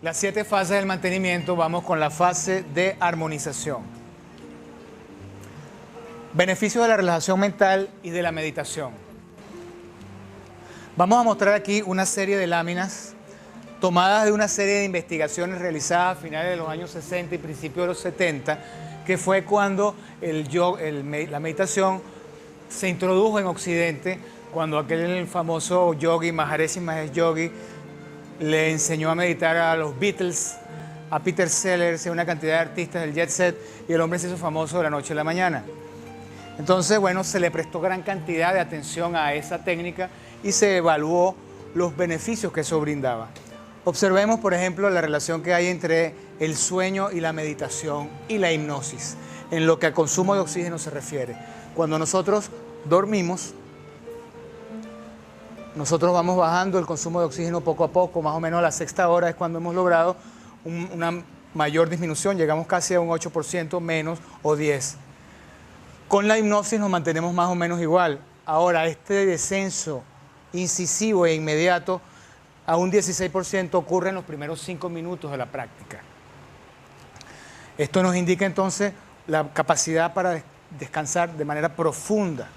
Las 7 fases del mantenimiento, vamos con la fase de armonización. Beneficios de la relajación mental y de la meditación. Vamos a mostrar aquí una serie de láminas tomadas de una serie de investigaciones realizadas a finales de los años 60 y principios de los 70, que fue cuando la meditación se introdujo en Occidente, cuando aquel famoso yogi, Maharishi Mahesh Yogi, le enseñó a meditar a los Beatles, a Peter Sellers y a una cantidad de artistas del jet set, y el hombre se hizo famoso de la noche a la mañana. Entonces, bueno, se le prestó gran cantidad de atención a esa técnica y se evaluó los beneficios que eso brindaba. Observemos, por ejemplo, la relación que hay entre el sueño y la meditación y la hipnosis, en lo que al consumo de oxígeno se refiere. Cuando nosotros dormimos, nosotros vamos bajando el consumo de oxígeno poco a poco, más o menos a la sexta hora es cuando hemos logrado una mayor disminución, llegamos casi a un 8% menos o 10%. Con la hipnosis nos mantenemos más o menos igual. Ahora, este descenso incisivo e inmediato a un 16% ocurre en los primeros 5 minutos de la práctica. Esto nos indica entonces la capacidad para descansar de manera profunda.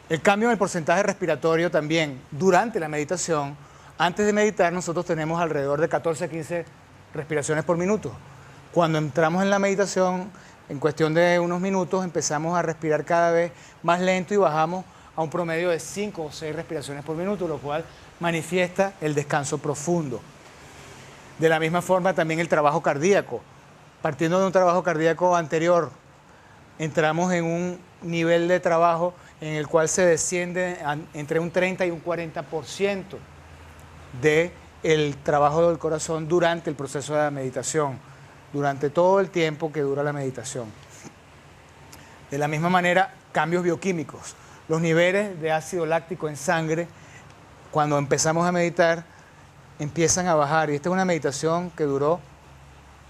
El cambio en el porcentaje respiratorio también durante la meditación. Antes de meditar nosotros tenemos alrededor de 14 a 15 respiraciones por minuto. Cuando entramos en la meditación, en cuestión de unos minutos empezamos a respirar cada vez más lento y bajamos a un promedio de 5 o 6 respiraciones por minuto, lo cual manifiesta el descanso profundo. De la misma forma también el trabajo cardíaco. Partiendo de un trabajo cardíaco anterior, entramos en un nivel de trabajo en el cual se desciende entre un 30 y un 40% del trabajo del corazón durante el proceso de la meditación, durante todo el tiempo que dura la meditación. De la misma manera, cambios bioquímicos. Los niveles de ácido láctico en sangre, cuando empezamos a meditar, empiezan a bajar. Y esta es una meditación que duró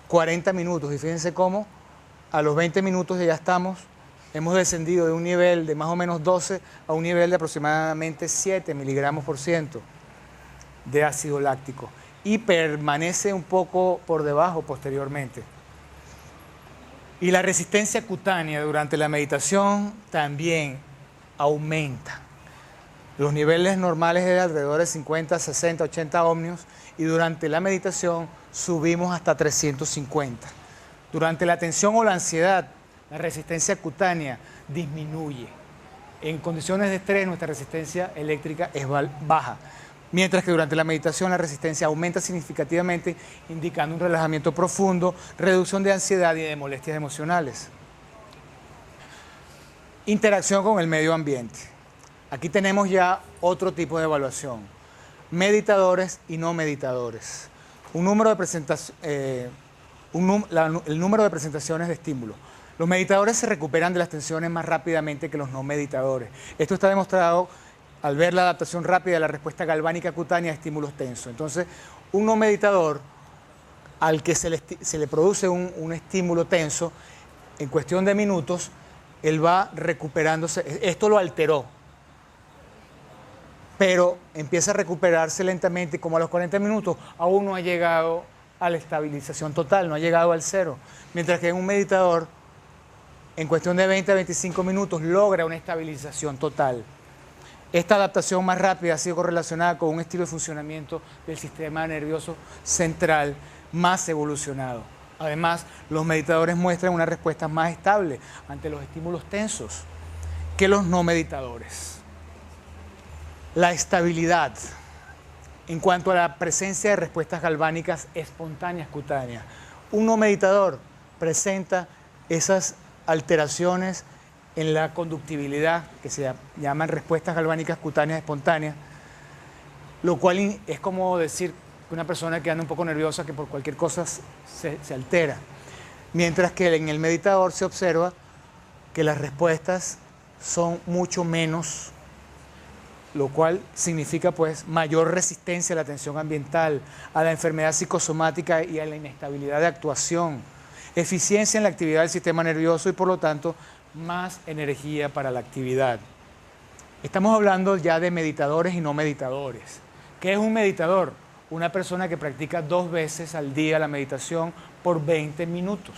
40 minutos. Y fíjense cómo a los 20 minutos ya hemos descendido de un nivel de más o menos 12 a un nivel de aproximadamente 7 miligramos por ciento de ácido láctico. Y permanece un poco por debajo posteriormente. Y la resistencia cutánea durante la meditación también aumenta. Los niveles normales eran alrededor de 50, 60, 80 ohmios y durante la meditación subimos hasta 350. Durante la tensión o la ansiedad, la resistencia cutánea disminuye. En condiciones de estrés, nuestra resistencia eléctrica es baja. Mientras que durante la meditación la resistencia aumenta significativamente, indicando un relajamiento profundo, reducción de ansiedad y de molestias emocionales. Interacción con el medio ambiente. Aquí tenemos ya otro tipo de evaluación. Meditadores y no meditadores. El número de presentaciones de estímulo. Los meditadores se recuperan de las tensiones más rápidamente que los no meditadores. Esto está demostrado al ver la adaptación rápida de la respuesta galvánica cutánea a estímulos tensos. Entonces, un no meditador, al que se le produce un estímulo tenso, en cuestión de minutos, él va recuperándose. Esto lo alteró, pero empieza a recuperarse lentamente, como a los 40 minutos, aún no ha llegado a la estabilización total, no ha llegado al cero. Mientras que en un meditador, en cuestión de 20 a 25 minutos, logra una estabilización total. Esta adaptación más rápida ha sido correlacionada con un estilo de funcionamiento del sistema nervioso central más evolucionado. Además, los meditadores muestran una respuesta más estable ante los estímulos tensos que los no meditadores. La estabilidad en cuanto a la presencia de respuestas galvánicas espontáneas cutáneas. Un no meditador presenta esas alteraciones en la conductibilidad, que se llaman respuestas galvánicas cutáneas espontáneas, lo cual es como decir que una persona que anda un poco nerviosa, que por cualquier cosa se altera. Mientras que en el meditador se observa que las respuestas son mucho menos, lo cual significa pues mayor resistencia a la tensión ambiental, a la enfermedad psicosomática y a la inestabilidad de actuación, eficiencia en la actividad del sistema nervioso y por lo tanto más energía para la actividad. Estamos hablando ya de meditadores y no meditadores. ¿Qué es un meditador? una persona que practica 2 veces al día la meditación por 20 minutos.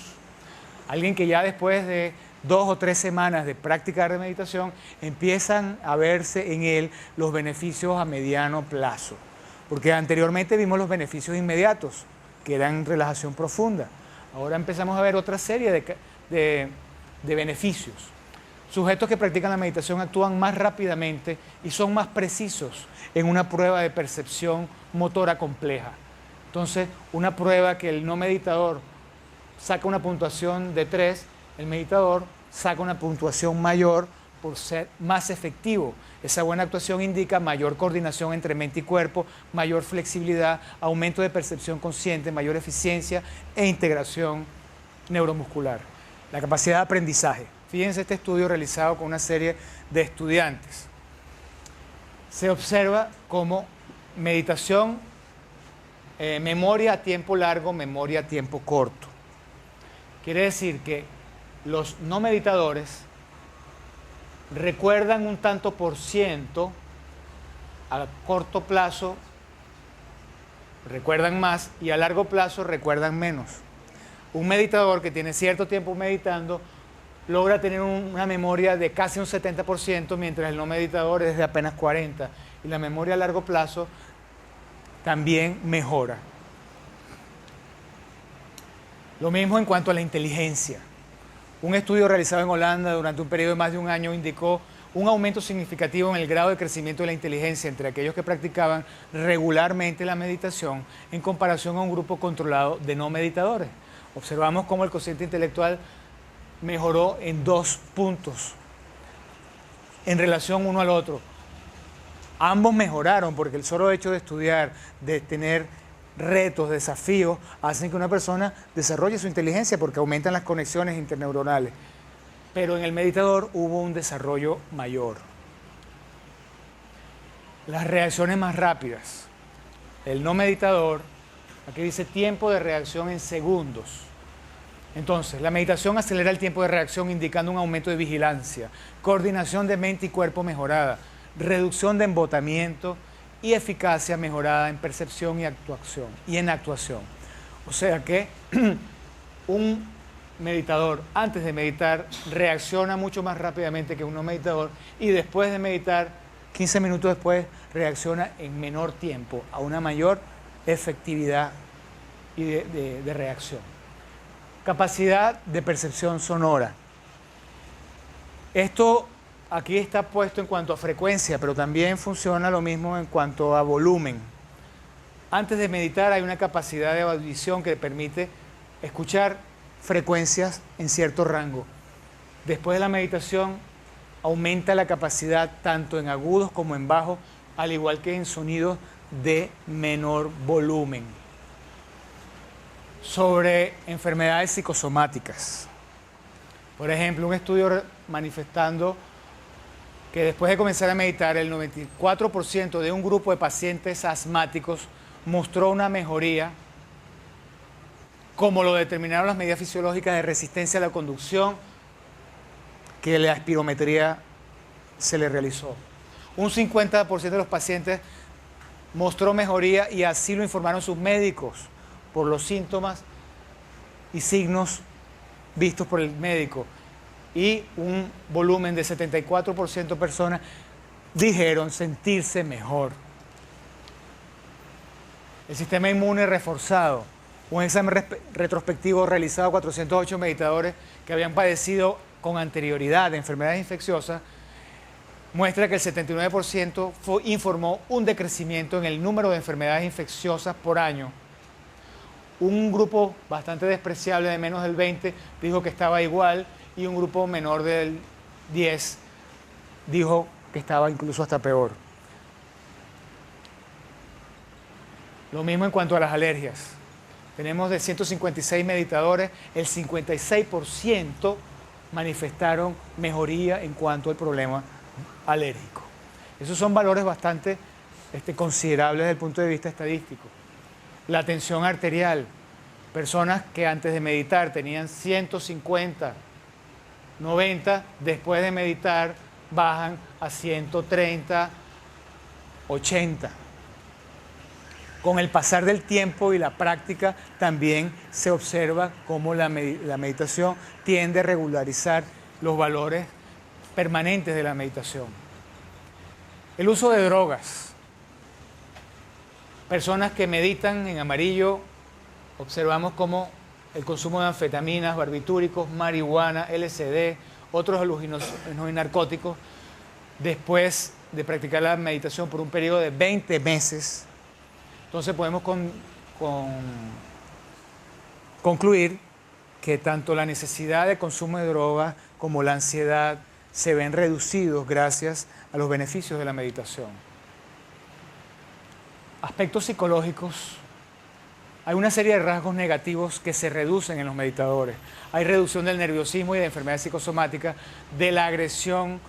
Alguien que ya después de 2 o 3 semanas de práctica de meditación empiezan a verse en él los beneficios a mediano plazo. Porque anteriormente vimos los beneficios inmediatos, que eran relajación profunda. Ahora empezamos a ver otra serie de beneficios. Sujetos que practican la meditación actúan más rápidamente y son más precisos en una prueba de percepción motora compleja. Entonces, una prueba que el no meditador saca una puntuación de 3, el meditador saca una puntuación mayor por ser más efectivo. Esa buena actuación indica mayor coordinación entre mente y cuerpo, mayor flexibilidad, aumento de percepción consciente, mayor eficiencia e integración neuromuscular. La capacidad de aprendizaje. Fíjense este estudio realizado con una serie de estudiantes. Se observa como meditación, memoria a tiempo largo, memoria a tiempo corto. Quiere decir que los no meditadores recuerdan un tanto por ciento, a corto plazo recuerdan más y a largo plazo recuerdan menos. Un meditador que tiene cierto tiempo meditando logra tener una memoria de casi un 70%, mientras el no meditador es de apenas 40%. Y la memoria a largo plazo también mejora. Lo mismo en cuanto a la inteligencia. Un estudio realizado en Holanda durante un periodo de más de un año indicó un aumento significativo en el grado de crecimiento de la inteligencia entre aquellos que practicaban regularmente la meditación en comparación a un grupo controlado de no meditadores. Observamos cómo el cociente intelectual mejoró en 2 puntos en relación uno al otro. Ambos mejoraron porque el solo hecho de estudiar, de tener retos, desafíos, hacen que una persona desarrolle su inteligencia porque aumentan las conexiones interneuronales. Pero en el meditador hubo un desarrollo mayor. Las reacciones más rápidas. El no meditador, aquí dice tiempo de reacción en segundos. Entonces, la meditación acelera el tiempo de reacción indicando un aumento de vigilancia, coordinación de mente y cuerpo mejorada, reducción de embotamiento y eficacia mejorada en percepción y en actuación. O sea que un meditador antes de meditar reacciona mucho más rápidamente que un no meditador y después de meditar, 15 minutos después, reacciona en menor tiempo, a una mayor efectividad y de reacción. Capacidad de percepción sonora. Esto aquí está puesto en cuanto a frecuencia, pero también funciona lo mismo en cuanto a volumen. Antes de meditar hay una capacidad de audición que permite escuchar frecuencias en cierto rango. Después de la meditación aumenta la capacidad tanto en agudos como en bajos, al igual que en sonidos de menor volumen. Sobre enfermedades psicosomáticas. Por ejemplo, un estudio manifestando que después de comenzar a meditar, el 94% de un grupo de pacientes asmáticos mostró una mejoría, como lo determinaron las medidas fisiológicas de resistencia a la conducción que la espirometría se le realizó. Un 50% de los pacientes mostró mejoría y así lo informaron sus médicos por los síntomas y signos vistos por el médico. Y un volumen de 74% de personas dijeron sentirse mejor. El sistema inmune reforzado. Un examen retrospectivo realizado a 408 meditadores que habían padecido con anterioridad de enfermedades infecciosas muestra que el 79% informó un decrecimiento en el número de enfermedades infecciosas por año. Un grupo bastante despreciable de menos del 20 dijo que estaba igual y un grupo menor del 10 dijo que estaba incluso hasta peor. Lo mismo en cuanto a las alergias. Tenemos de 156 meditadores, el 56% manifestaron mejoría en cuanto al problema alérgico. Esos son valores bastante considerables desde el punto de vista estadístico. La tensión arterial. Personas que antes de meditar tenían 150, 90, después de meditar bajan a 130, 80. Con el pasar del tiempo y la práctica también se observa cómo la meditación tiende a regularizar los valores permanentes de la meditación. El uso de drogas. Personas que meditan en amarillo, observamos cómo el consumo de anfetaminas, barbitúricos, marihuana, LSD, otros alucinógenos y narcóticos, después de practicar la meditación por un periodo de 20 meses, entonces podemos concluir que tanto la necesidad de consumo de drogas como la ansiedad se ven reducidos gracias a los beneficios de la meditación. Aspectos psicológicos. Hay una serie de rasgos negativos que se reducen en los meditadores. Hay reducción del nerviosismo y de enfermedades psicosomáticas, de la agresión,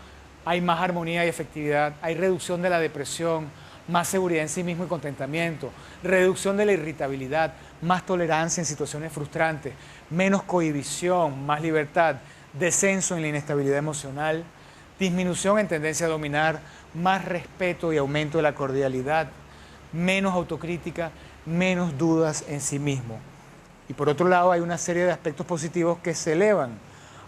hay más armonía y efectividad, hay reducción de la depresión, más seguridad en sí mismo y contentamiento, reducción de la irritabilidad, más tolerancia en situaciones frustrantes, menos cohibición, más libertad, descenso en la inestabilidad emocional, disminución en tendencia a dominar, más respeto y aumento de la cordialidad, menos autocrítica, menos dudas en sí mismo. Y por otro lado hay una serie de aspectos positivos que se elevan.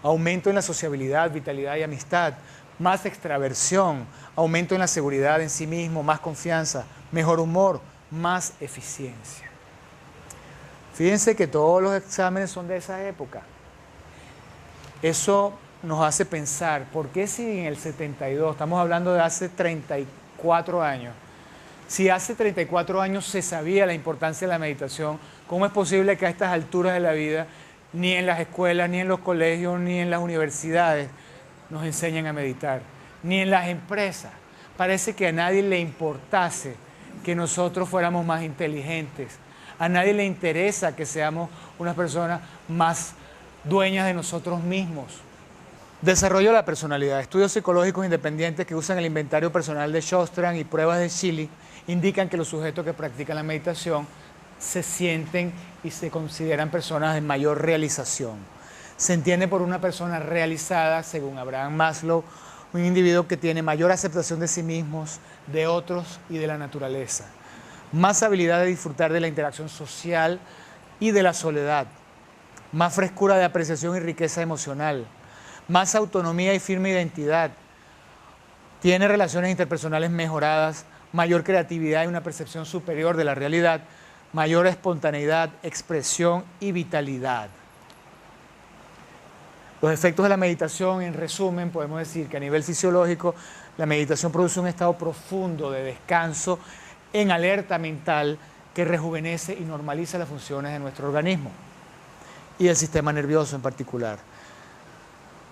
Aumento en la sociabilidad, vitalidad y amistad, más extraversión, aumento en la seguridad en sí mismo, más confianza, mejor humor, más eficiencia. Fíjense que todos los exámenes son de esa época. Eso nos hace pensar, ¿por qué si en el 72, estamos hablando de hace 34 años, si hace 34 años se sabía la importancia de la meditación, cómo es posible que a estas alturas de la vida, ni en las escuelas, ni en los colegios, ni en las universidades, nos enseñan a meditar, ni en las empresas? Parece que a nadie le importase que nosotros fuéramos más inteligentes. A nadie le interesa que seamos unas personas más dueñas de nosotros mismos. Desarrollo de la personalidad. Estudios psicológicos independientes que usan el inventario personal de Shostran y pruebas de Schilling indican que los sujetos que practican la meditación se sienten y se consideran personas de mayor realización. Se entiende por una persona realizada, según Abraham Maslow, un individuo que tiene mayor aceptación de sí mismos, de otros y de la naturaleza. Más habilidad de disfrutar de la interacción social y de la soledad. Más frescura de apreciación y riqueza emocional. Más autonomía y firme identidad. Tiene relaciones interpersonales mejoradas, mayor creatividad y una percepción superior de la realidad, mayor espontaneidad, expresión y vitalidad. Los efectos de la meditación, en resumen, podemos decir que a nivel fisiológico, la meditación produce un estado profundo de descanso en alerta mental que rejuvenece y normaliza las funciones de nuestro organismo y del sistema nervioso en particular.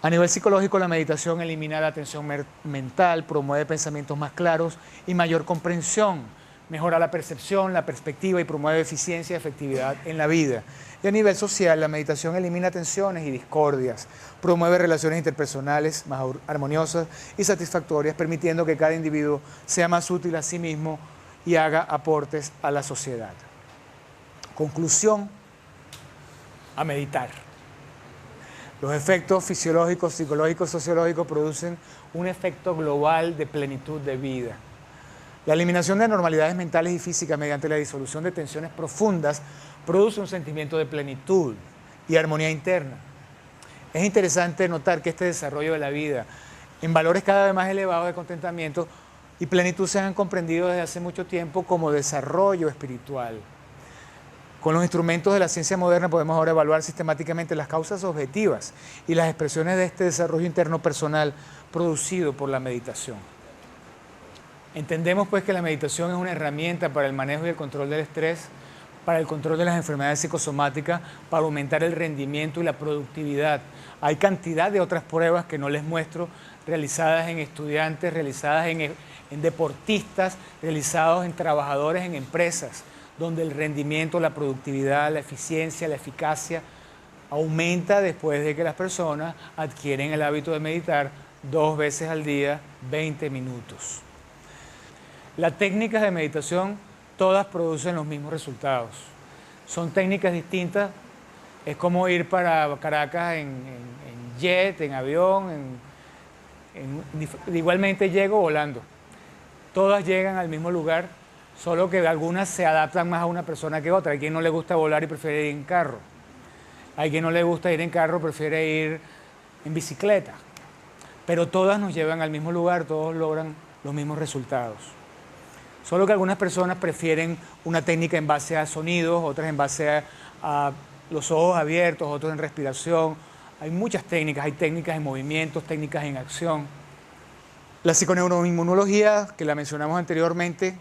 A nivel psicológico, la meditación elimina la tensión mental, promueve pensamientos más claros y mayor comprensión, mejora la percepción, la perspectiva y promueve eficiencia y efectividad en la vida. Y a nivel social, la meditación elimina tensiones y discordias, promueve relaciones interpersonales más armoniosas y satisfactorias, permitiendo que cada individuo sea más útil a sí mismo y haga aportes a la sociedad. Conclusión: a meditar. Los efectos fisiológicos, psicológicos, sociológicos producen un efecto global de plenitud de vida. La eliminación de anormalidades mentales y físicas mediante la disolución de tensiones profundas produce un sentimiento de plenitud y armonía interna. Es interesante notar que este desarrollo de la vida en valores cada vez más elevados de contentamiento y plenitud se han comprendido desde hace mucho tiempo como desarrollo espiritual. Con los instrumentos de la ciencia moderna podemos ahora evaluar sistemáticamente las causas objetivas y las expresiones de este desarrollo interno personal producido por la meditación. Entendemos pues que la meditación es una herramienta para el manejo y el control del estrés, para el control de las enfermedades psicosomáticas, para aumentar el rendimiento y la productividad. Hay cantidad de otras pruebas que no les muestro, realizadas en estudiantes, realizadas en deportistas, realizadas en trabajadores en empresas, donde el rendimiento, la productividad, la eficiencia, la eficacia aumenta después de que las personas adquieren el hábito de meditar 2 veces al día, 20 minutos. Las técnicas de meditación todas producen los mismos resultados. Son técnicas distintas, es como ir para Caracas en jet, en avión, igualmente llego volando. Todas llegan al mismo lugar, Solo que algunas se adaptan más a una persona que otra. Hay quien no le gusta volar y prefiere ir en carro. Hay quien no le gusta ir en carro, prefiere ir en bicicleta. Pero todas nos llevan al mismo lugar, todos logran los mismos resultados. Solo que algunas personas prefieren una técnica en base a sonidos, otras en base a los ojos abiertos, otros en respiración. Hay muchas técnicas, hay técnicas en movimientos, técnicas en acción. La psiconeuroinmunología, que la mencionamos anteriormente,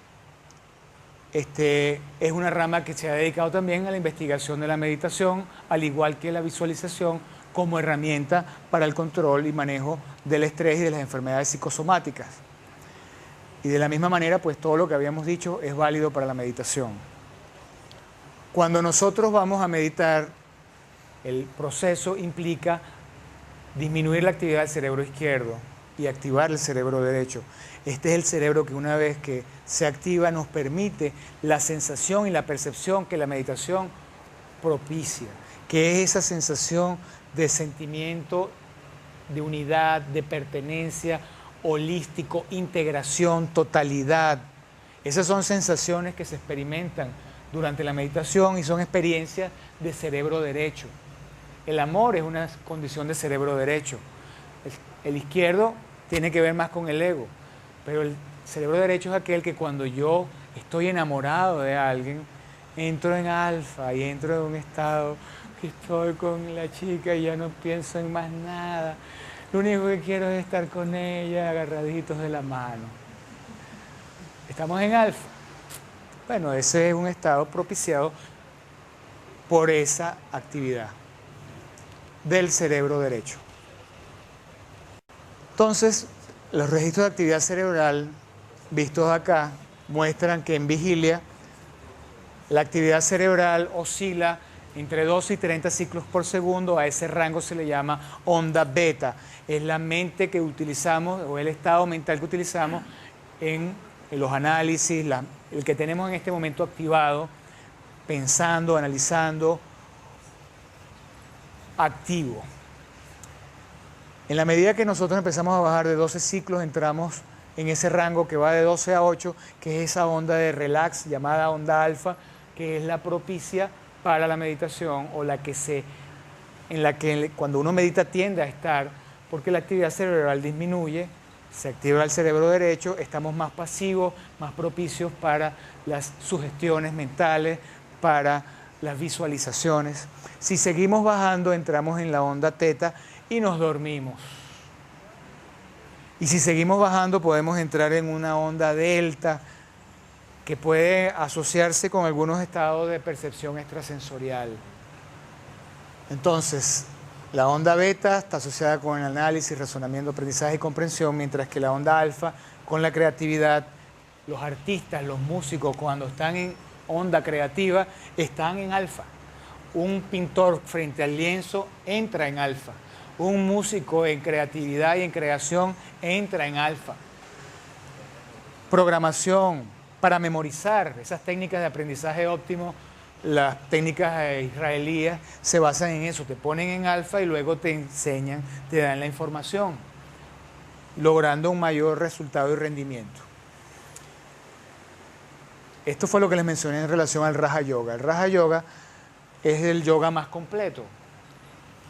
es una rama que se ha dedicado también a la investigación de la meditación, al igual que la visualización, como herramienta para el control y manejo del estrés y de las enfermedades psicosomáticas. Y de la misma manera, pues todo lo que habíamos dicho es válido para la meditación. Cuando nosotros vamos a meditar, el proceso implica disminuir la actividad del cerebro izquierdo y activar el cerebro derecho. Este es el cerebro que una vez que se activa nos permite la sensación y la percepción que la meditación propicia, que es esa sensación de sentimiento, de unidad, de pertenencia, holístico, integración, totalidad. Esas son sensaciones que se experimentan durante la meditación y son experiencias de cerebro derecho. El amor es una condición de cerebro derecho. El izquierdo tiene que ver más con el ego, pero el cerebro derecho es aquel que cuando yo estoy enamorado de alguien, entro en alfa y entro en un estado que estoy con la chica y ya no pienso en más nada. Lo único que quiero es estar con ella agarraditos de la mano. Estamos en alfa. Bueno, ese es un estado propiciado por esa actividad del cerebro derecho. Entonces, los registros de actividad cerebral vistos acá muestran que en vigilia la actividad cerebral oscila entre 12 y 30 ciclos por segundo. A ese rango se le llama onda beta. Es la mente que utilizamos o el estado mental que utilizamos en los análisis, el que tenemos en este momento activado, pensando, analizando, activo. En la medida que nosotros empezamos a bajar de 12 ciclos, entramos en ese rango que va de 12 a 8, que es esa onda de relax llamada onda alfa, que es la propicia para la meditación o en la que cuando uno medita tiende a estar, porque la actividad cerebral disminuye, se activa el cerebro derecho, estamos más pasivos, más propicios para las sugestiones mentales, para las visualizaciones. Si seguimos bajando, entramos en la onda teta y nos dormimos. Y si seguimos bajando, podemos entrar en una onda delta que puede asociarse con algunos estados de percepción extrasensorial. Entonces, la onda beta está asociada con el análisis, razonamiento, aprendizaje y comprensión, mientras que la onda alfa con la creatividad. Los artistas, los músicos, cuando están en onda creativa, están en alfa. Un pintor frente al lienzo entra en alfa. Un músico en creatividad y en creación entra en alfa. Programación para memorizar, esas técnicas de aprendizaje óptimo, las técnicas israelíes se basan en eso, te ponen en alfa y luego te enseñan, te dan la información, logrando un mayor resultado y rendimiento. Esto fue lo que les mencioné en relación al Raja Yoga. El Raja Yoga es el yoga más completo.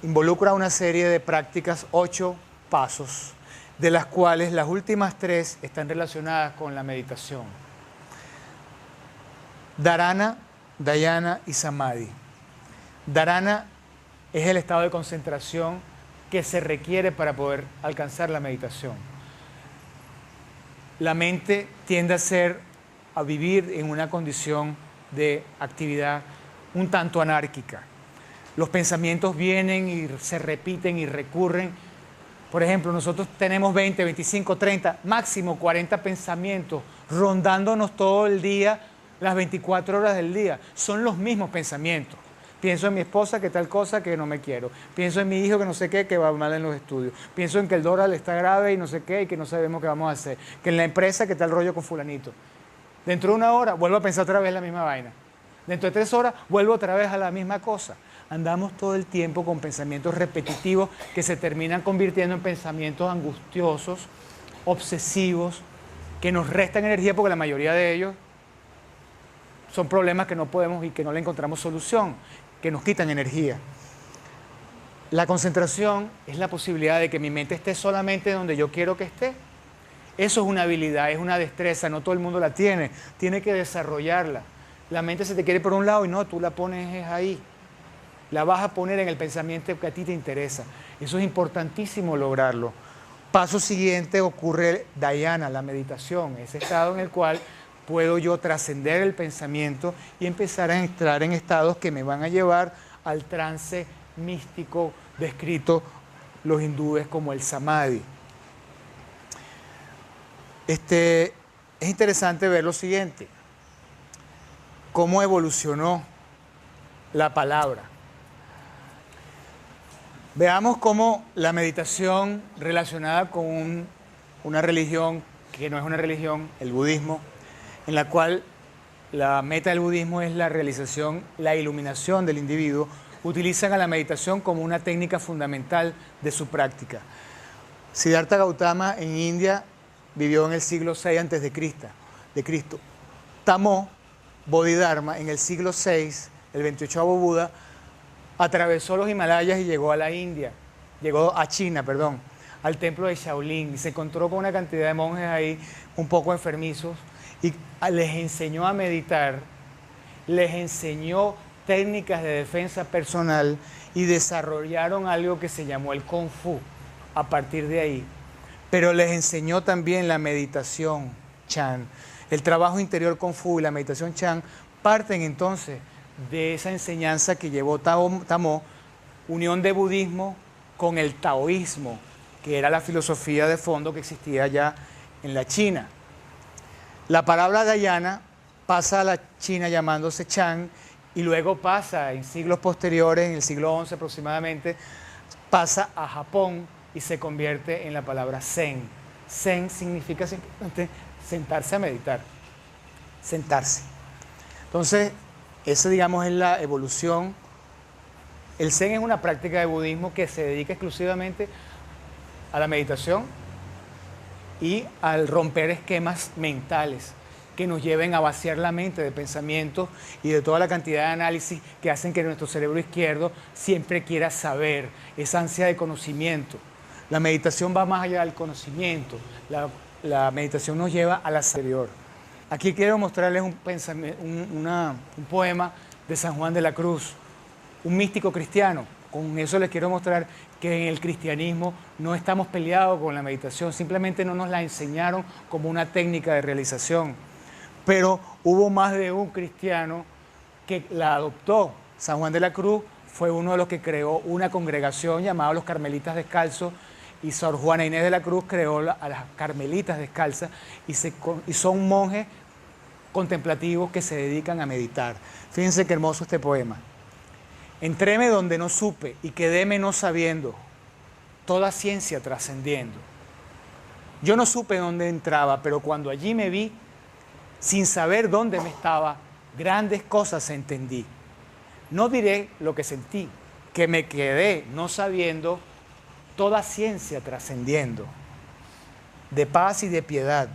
Involucra una serie de prácticas, 8 pasos, de las cuales las últimas 3 están relacionadas con la meditación. Dharana, Dhyana y Samadhi. Dharana es el estado de concentración que se requiere para poder alcanzar la meditación. La mente tiende a vivir en una condición de actividad un tanto anárquica. Los pensamientos vienen y se repiten y recurren. Por ejemplo, nosotros tenemos 20, 25, 30, máximo 40 pensamientos rondándonos todo el día, las 24 horas del día. Son los mismos pensamientos. Pienso en mi esposa que tal cosa que no me quiero. Pienso en mi hijo que no sé qué, que va mal en los estudios. Pienso en que el dólar está grave y no sé qué y que no sabemos qué vamos a hacer. Que en la empresa que tal rollo con fulanito. Dentro de 1 hora vuelvo a pensar otra vez la misma vaina. Dentro de 3 horas vuelvo otra vez a la misma cosa. Andamos todo el tiempo con pensamientos repetitivos que se terminan convirtiendo en pensamientos angustiosos, obsesivos, que nos restan energía porque la mayoría de ellos son problemas que no podemos y que no le encontramos solución, que nos quitan energía. La concentración es la posibilidad de que mi mente esté solamente donde yo quiero que esté. Eso es una habilidad, es una destreza, no todo el mundo la tiene que desarrollarla. La mente se te quiere por un lado y no, tú la pones ahí. La vas a poner en el pensamiento que a ti te interesa. Eso es importantísimo lograrlo. Paso siguiente ocurre dhyana, la meditación, ese estado en el cual puedo yo trascender el pensamiento y empezar a entrar en estados que me van a llevar al trance místico descrito los hindúes como el samadhi. Es interesante ver lo siguiente, cómo evolucionó la palabra. Veamos cómo la meditación relacionada con una religión que no es una religión, el budismo, en la cual la meta del budismo es la realización, la iluminación del individuo, utilizan a la meditación como una técnica fundamental de su práctica. Siddhartha Gautama en India vivió en el siglo VI a.C. de Cristo. Tamo Bodhidharma en el siglo VI, el 28º Buda, atravesó los Himalayas y llegó a China, al templo de Shaolin, y se encontró con una cantidad de monjes ahí un poco enfermizos y les enseñó a meditar, les enseñó técnicas de defensa personal y desarrollaron algo que se llamó el Kung Fu a partir de ahí. Pero les enseñó también la meditación Chan. El trabajo interior Kung Fu y la meditación Chan parten entonces de esa enseñanza que llevó Tamo, unión de budismo con el taoísmo, que era la filosofía de fondo que existía ya en la China. La palabra dhyana pasa a la China llamándose Chan y luego pasa en siglos posteriores, en el siglo XI aproximadamente, pasa a Japón y se convierte en la palabra Zen. Zen significa simplemente sentarse a meditar, sentarse. Entonces, esa, digamos, es la evolución. El Zen es una práctica de budismo que se dedica exclusivamente a la meditación y al romper esquemas mentales que nos lleven a vaciar la mente de pensamientos y de toda la cantidad de análisis que hacen que nuestro cerebro izquierdo siempre quiera saber, esa ansia de conocimiento. La meditación va más allá del conocimiento, la meditación nos lleva al exterior. Aquí quiero mostrarles un poema de San Juan de la Cruz, un místico cristiano. Con eso les quiero mostrar que en el cristianismo no estamos peleados con la meditación, simplemente no nos la enseñaron como una técnica de realización. Pero hubo más de un cristiano que la adoptó. San Juan de la Cruz fue uno de los que creó una congregación llamada los Carmelitas Descalzos, y Sor Juana Inés de la Cruz creó a las Carmelitas Descalzas y son monjes contemplativos que se dedican a meditar. Fíjense qué hermoso este poema. Entréme donde no supe y quedéme no sabiendo, toda ciencia trascendiendo. Yo no supe dónde entraba, pero cuando allí me vi, sin saber dónde me estaba, grandes cosas entendí. No diré lo que sentí, que me quedé no sabiendo, toda ciencia trascendiendo. De paz y de piedad,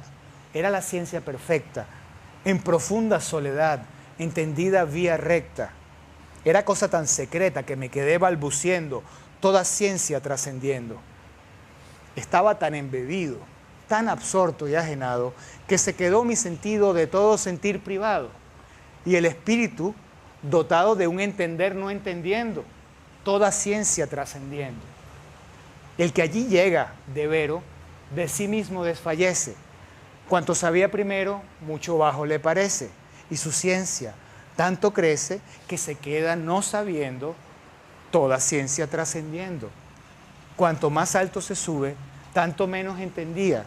era la ciencia perfecta, en profunda soledad, entendida vía recta. Era cosa tan secreta que me quedé balbuciendo, toda ciencia trascendiendo. Estaba tan embebido, tan absorto y ajenado, que se quedó mi sentido de todo sentir privado, y el espíritu dotado de un entender no entendiendo, toda ciencia trascendiendo. El que allí llega de vero, de sí mismo desfallece. Cuanto sabía primero, mucho bajo le parece, y su ciencia tanto crece que se queda no sabiendo, toda ciencia trascendiendo. Cuanto más alto se sube, tanto menos entendía.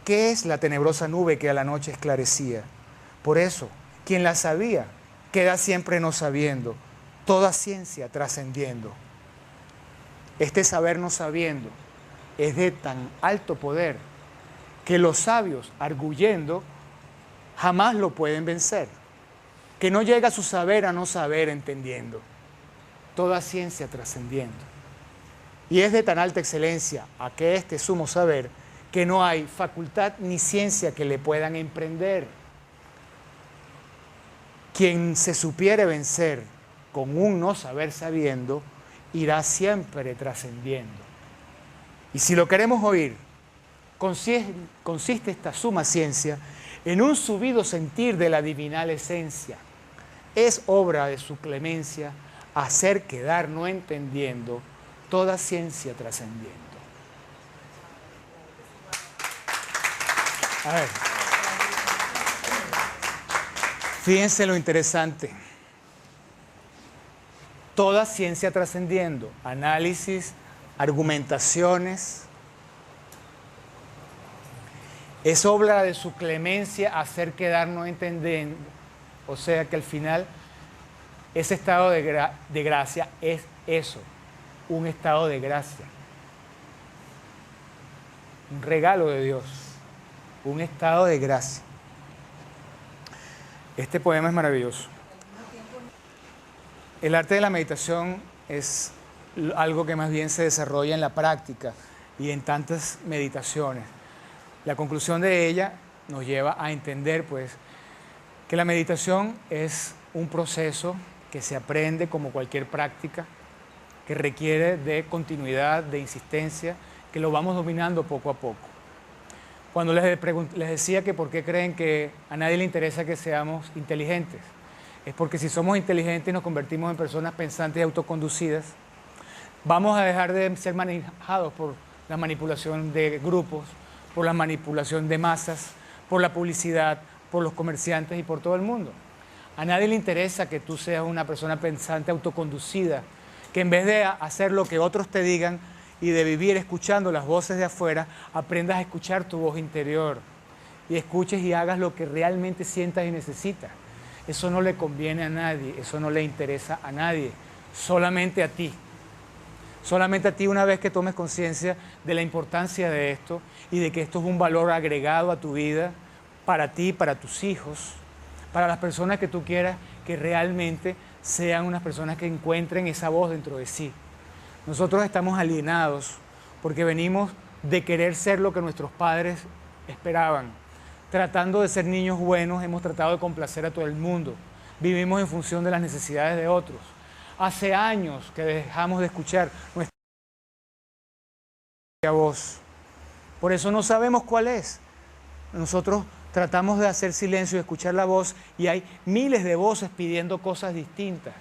¿Qué es la tenebrosa nube que a la noche esclarecía? Por eso, quien la sabía, queda siempre no sabiendo, toda ciencia trascendiendo. Este saber no sabiendo es de tan alto poder que los sabios, arguyendo, jamás lo pueden vencer. Que no llega su saber a no saber entendiendo, toda ciencia trascendiendo. Y es de tan alta excelencia a que este sumo saber, que no hay facultad ni ciencia que le puedan emprender. Quien se supiere vencer con un no saber sabiendo, irá siempre trascendiendo. Y si lo queremos oír, consiste esta suma ciencia en un subido sentir de la divinal esencia. Es obra de su clemencia hacer quedar no entendiendo toda ciencia trascendiendo. A ver, fíjense lo interesante. Toda ciencia trascendiendo, análisis, argumentaciones. Es obra de su clemencia hacer quedar no entendiendo. O sea que al final ese estado de gracia es eso, un estado de gracia. Un regalo de Dios, un estado de gracia. Este poema es maravilloso. El arte de la meditación es algo que más bien se desarrolla en la práctica y en tantas meditaciones. La conclusión de ella nos lleva a entender, pues, que la meditación es un proceso que se aprende como cualquier práctica, que requiere de continuidad, de insistencia, que lo vamos dominando poco a poco. Cuando les decía que por qué creen que a nadie le interesa que seamos inteligentes, es porque si somos inteligentes y nos convertimos en personas pensantes y autoconducidas, vamos a dejar de ser manejados por la manipulación de grupos, por la manipulación de masas, por la publicidad, por los comerciantes y por todo el mundo. A nadie le interesa que tú seas una persona pensante autoconducida, que en vez de hacer lo que otros te digan y de vivir escuchando las voces de afuera, aprendas a escuchar tu voz interior y escuches y hagas lo que realmente sientas y necesitas. Eso no le conviene a nadie, eso no le interesa a nadie, solamente a ti. Solamente a ti, una vez que tomes conciencia de la importancia de esto y de que esto es un valor agregado a tu vida, para ti, para tus hijos, para las personas que tú quieras que realmente sean unas personas que encuentren esa voz dentro de sí. Nosotros estamos alienados porque venimos de querer ser lo que nuestros padres esperaban. Tratando de ser niños buenos, hemos tratado de complacer a todo el mundo. Vivimos en función de las necesidades de otros. Hace años que dejamos de escuchar nuestra voz. Por eso no sabemos cuál es. Nosotros tratamos de hacer silencio y escuchar la voz y hay miles de voces pidiendo cosas distintas.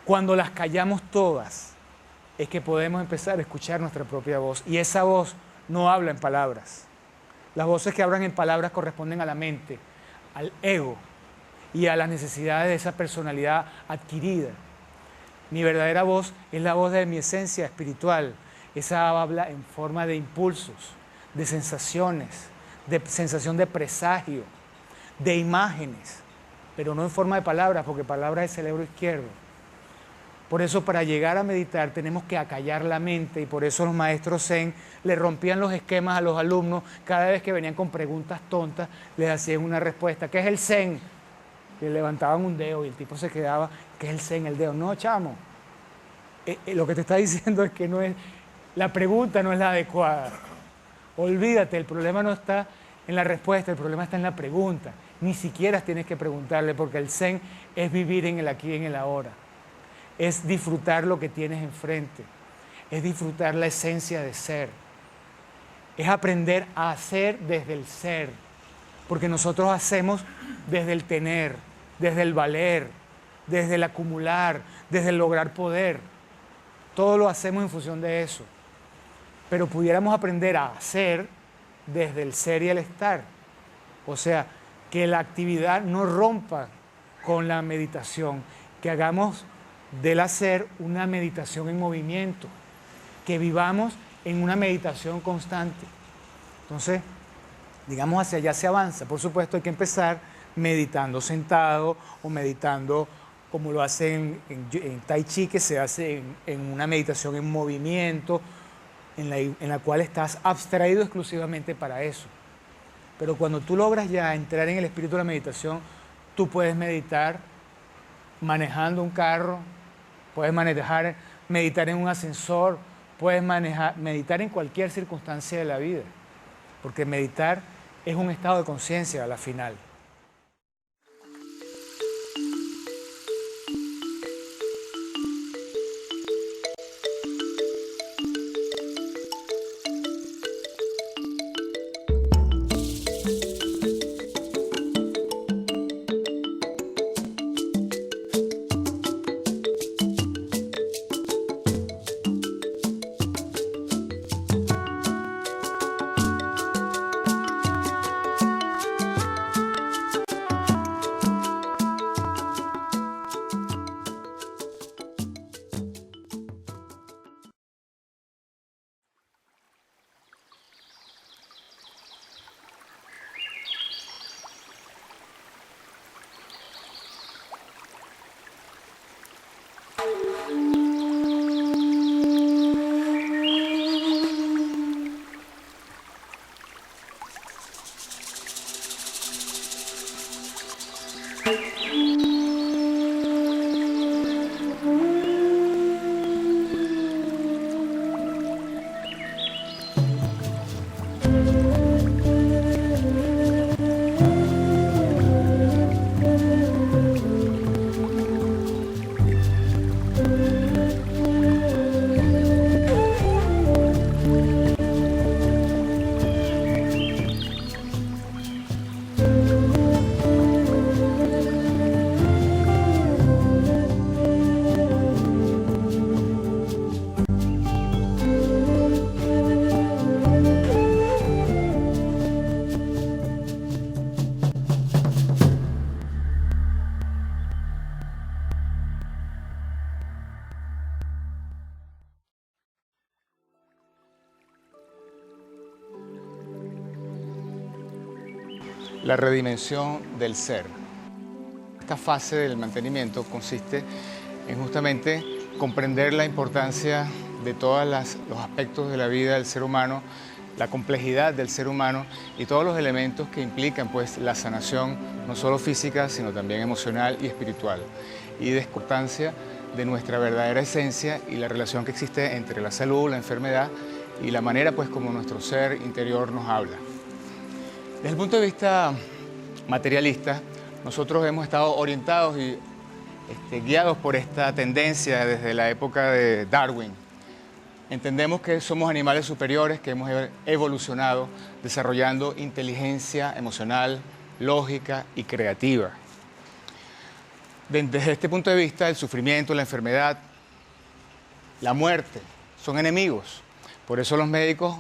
Cuando las callamos todas, es que podemos empezar a escuchar nuestra propia voz. Y esa voz no habla en palabras. Las voces que hablan en palabras corresponden a la mente, al ego y a las necesidades de esa personalidad adquirida. Mi verdadera voz es la voz de mi esencia espiritual. Esa habla en forma de impulsos, de sensaciones, de sensación de presagio, de imágenes, pero no en forma de palabras, porque palabras es el cerebro izquierdo. Por eso, para llegar a meditar tenemos que acallar la mente, y por eso los maestros Zen le rompían los esquemas a los alumnos. Cada vez que venían con preguntas tontas, les hacían una respuesta. ¿Qué es el Zen? Le levantaban un dedo y el tipo se quedaba. ¿Qué es el Zen? El dedo. No, chamo. Lo que te está diciendo es que no es, la pregunta no es la adecuada. Olvídate, el problema no está en la respuesta, el problema está en la pregunta. Ni siquiera tienes que preguntarle, porque el Zen es vivir en el aquí y en el ahora. Es disfrutar lo que tienes enfrente, es disfrutar la esencia de ser, es aprender a hacer desde el ser, porque nosotros hacemos desde el tener, desde el valer, desde el acumular, desde el lograr poder. Todo lo hacemos en función de eso, pero pudiéramos aprender a hacer desde el ser y el estar. O sea, que la actividad no rompa con la meditación, que hagamos del hacer una meditación en movimiento, que vivamos en una meditación constante. Entonces, digamos, hacia allá se avanza. Por supuesto, hay que empezar meditando sentado o meditando como lo hacen en Tai Chi, que se hace en una meditación en movimiento, en la cual estás abstraído exclusivamente para eso. Pero cuando tú logras ya entrar en el espíritu de la meditación, tú puedes meditar manejando un carro, puedes meditar en un ascensor, puedes meditar en cualquier circunstancia de la vida, porque meditar es un estado de conciencia a la final. La redimensión del ser. Esta fase del mantenimiento consiste en justamente comprender la importancia de todos los aspectos de la vida del ser humano, la complejidad del ser humano y todos los elementos que implican pues, la sanación, no solo física, sino también emocional y espiritual, y de importancia de nuestra verdadera esencia y la relación que existe entre la salud, la enfermedad y la manera pues, como nuestro ser interior nos habla. Desde el punto de vista materialista, nosotros hemos estado orientados y guiados por esta tendencia desde la época de Darwin. Entendemos que somos animales superiores, que hemos evolucionado desarrollando inteligencia emocional, lógica y creativa. Desde este punto de vista, el sufrimiento, la enfermedad, la muerte son enemigos. Por eso los médicos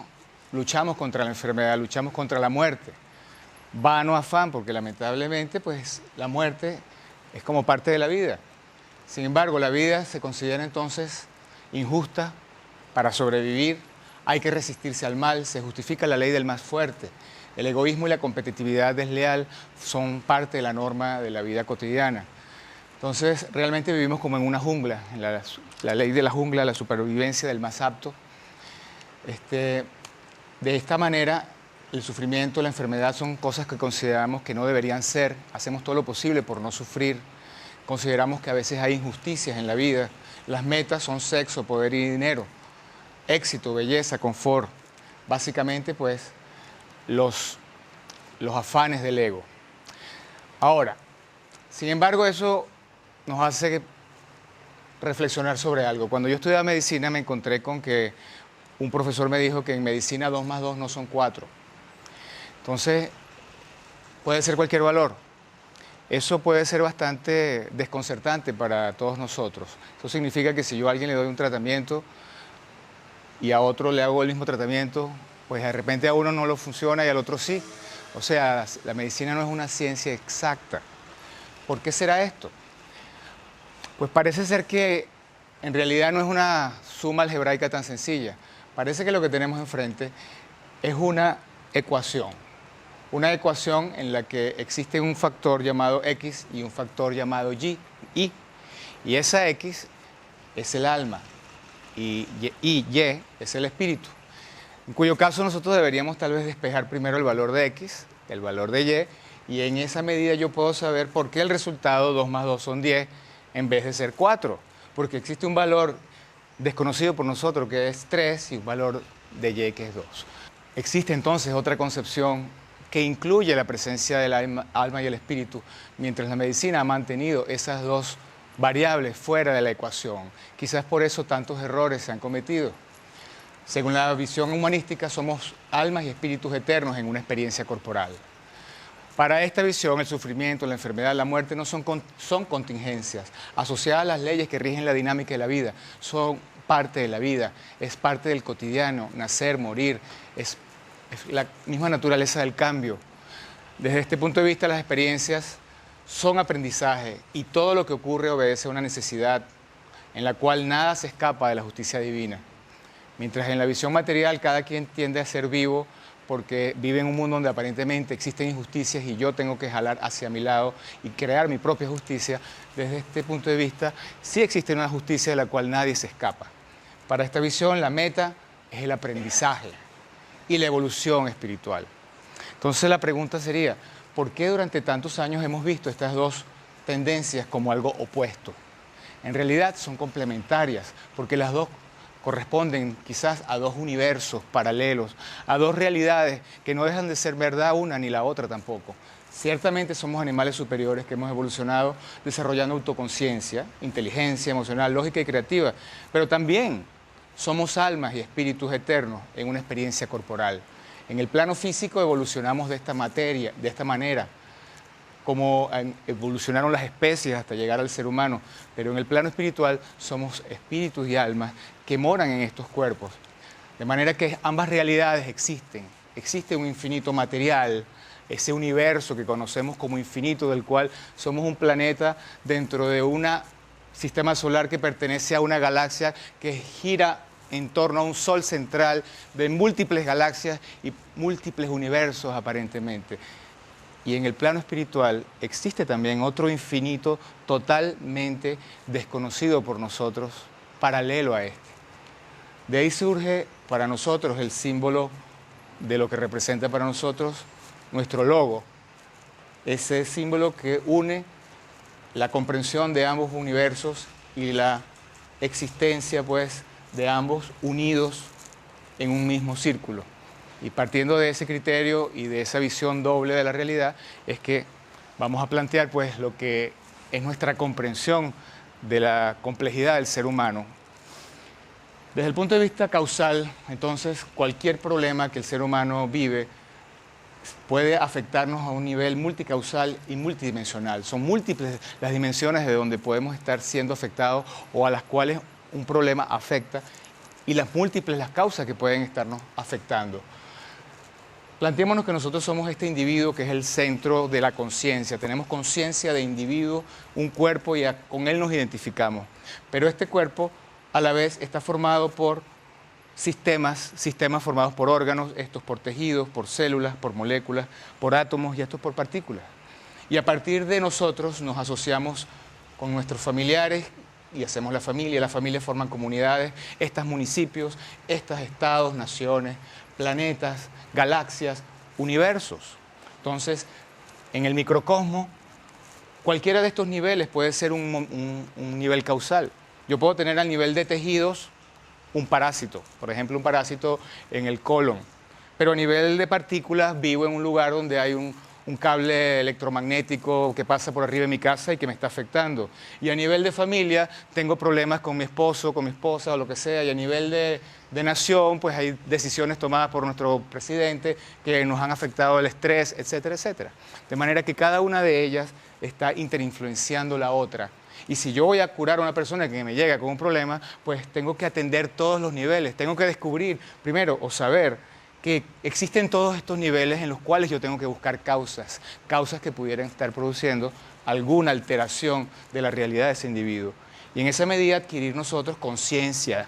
luchamos contra la enfermedad, luchamos contra la muerte. Vano afán, porque lamentablemente pues, la muerte es como parte de la vida. Sin embargo, la vida se considera entonces injusta. Para sobrevivir hay que resistirse al mal, se justifica la ley del más fuerte. El egoísmo y la competitividad desleal son parte de la norma de la vida cotidiana. Entonces, realmente vivimos como en una jungla, en la ley de la jungla, la supervivencia del más apto. De esta manera, el sufrimiento, la enfermedad son cosas que consideramos que no deberían ser. Hacemos todo lo posible por no sufrir. Consideramos que a veces hay injusticias en la vida. Las metas son sexo, poder y dinero. Éxito, belleza, confort. Básicamente, pues, los afanes del ego. Ahora, sin embargo, eso nos hace reflexionar sobre algo. Cuando yo estudiaba medicina me encontré con que un profesor me dijo que en medicina 2 más 2 no son 4. Entonces, puede ser cualquier valor. Eso puede ser bastante desconcertante para todos nosotros. Eso significa que si yo a alguien le doy un tratamiento y a otro le hago el mismo tratamiento, pues de repente a uno no lo funciona y al otro sí. O sea, la medicina no es una ciencia exacta. ¿Por qué será esto? Pues parece ser que en realidad no es una suma algebraica tan sencilla. Parece que lo que tenemos enfrente es una ecuación en la que existe un factor llamado X y un factor llamado Y. Y esa X es el alma y Y es el espíritu. En cuyo caso nosotros deberíamos tal vez despejar primero el valor de X, el valor de Y en esa medida yo puedo saber por qué el resultado 2 más 2 son 10 en vez de ser 4. Porque existe un valor desconocido por nosotros que es 3 y un valor de Y que es 2. Existe entonces otra concepción que incluye la presencia del alma y el espíritu, mientras la medicina ha mantenido esas dos variables fuera de la ecuación. Quizás por eso tantos errores se han cometido. Según la visión humanística, somos almas y espíritus eternos en una experiencia corporal. Para esta visión, el sufrimiento, la enfermedad, la muerte no son contingencias asociadas a las leyes que rigen la dinámica de la vida. Son parte de la vida, es parte del cotidiano, nacer, morir, es la misma naturaleza del cambio. Desde este punto de vista, las experiencias son aprendizaje y todo lo que ocurre obedece a una necesidad en la cual nada se escapa de la justicia divina. Mientras en la visión material cada quien tiende a ser vivo porque vive en un mundo donde aparentemente existen injusticias y yo tengo que jalar hacia mi lado y crear mi propia justicia, desde este punto de vista sí existe una justicia de la cual nadie se escapa. Para esta visión la meta es el aprendizaje y la evolución espiritual. Entonces la pregunta sería, ¿por qué durante tantos años hemos visto estas dos tendencias como algo opuesto. En realidad son complementarias, porque las dos corresponden quizás a dos universos paralelos, a dos realidades que no dejan de ser verdad una ni la otra tampoco. Ciertamente somos animales superiores que hemos evolucionado desarrollando autoconciencia, inteligencia emocional, lógica y creativa, pero también somos almas y espíritus eternos en una experiencia corporal. En el plano físico evolucionamos de esta manera, como evolucionaron las especies hasta llegar al ser humano, pero en el plano espiritual somos espíritus y almas que moran en estos cuerpos. De manera que ambas realidades existen. Existe un infinito material, ese universo que conocemos como infinito, del cual somos un planeta dentro de un sistema solar que pertenece a una galaxia que gira en torno a un sol central de múltiples galaxias y múltiples universos aparentemente. Y en el plano espiritual existe también otro infinito totalmente desconocido por nosotros, paralelo a este. De ahí surge para nosotros el símbolo de lo que representa para nosotros nuestro logo, ese símbolo que une la comprensión de ambos universos y la existencia, pues, de ambos unidos en un mismo círculo. Y partiendo de ese criterio y de esa visión doble de la realidad, es que vamos a plantear, pues, lo que es nuestra comprensión de la complejidad del ser humano. Desde el punto de vista causal, entonces, cualquier problema que el ser humano vive puede afectarnos a un nivel multicausal y multidimensional. Son múltiples las dimensiones de donde podemos estar siendo afectados o a las cuales un problema afecta y las múltiples las causas que pueden estarnos afectando. Planteémonos que nosotros somos este individuo que es el centro de la conciencia. Tenemos conciencia de individuo, un cuerpo y con él nos identificamos. Pero este cuerpo a la vez está formado por sistemas formados por órganos, estos por tejidos, por células, por moléculas, por átomos y estos por partículas. Y a partir de nosotros nos asociamos con nuestros familiares y hacemos la familia. Las familias forman comunidades, estos municipios, estos estados, naciones, planetas, galaxias, universos. Entonces, en el microcosmo, cualquiera de estos niveles puede ser un nivel causal. Yo puedo tener al nivel de tejidos un parásito, por ejemplo, un parásito en el colon, pero a nivel de partículas vivo en un lugar donde hay un cable electromagnético que pasa por arriba de mi casa y que me está afectando. Y a nivel de familia tengo problemas con mi esposo, con mi esposa o lo que sea, y a nivel de nación, pues hay decisiones tomadas por nuestro presidente que nos han afectado el estrés, etcétera, etcétera. De manera que cada una de ellas está interinfluenciando la otra. Y si yo voy a curar a una persona que me llega con un problema, pues tengo que atender todos los niveles. Tengo que descubrir primero o saber que existen todos estos niveles en los cuales yo tengo que buscar causas que pudieran estar produciendo alguna alteración de la realidad de ese individuo. Y en esa medida adquirir nosotros conciencia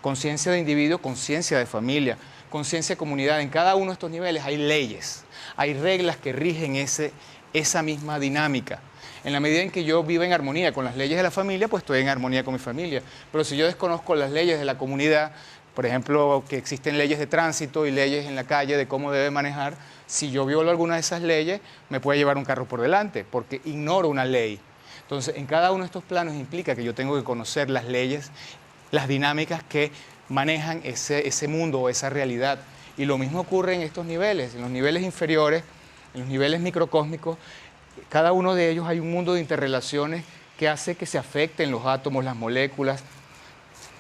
de individuo, conciencia de familia, conciencia de comunidad. En cada uno de estos niveles hay leyes, hay reglas que rigen esa misma dinámica. En la medida en que yo vivo en armonía con las leyes de la familia, pues estoy en armonía con mi familia. Pero si yo desconozco las leyes de la comunidad, por ejemplo, que existen leyes de tránsito y leyes en la calle de cómo debe manejar, si yo violo alguna de esas leyes, me puede llevar un carro por delante, porque ignoro una ley. Entonces, en cada uno de estos planos implica que yo tengo que conocer las leyes, las dinámicas que manejan ese mundo o esa realidad. Y lo mismo ocurre en estos niveles, en los niveles inferiores, en los niveles microcósmicos. Cada uno de ellos hay un mundo de interrelaciones que hace que se afecten los átomos, las moléculas.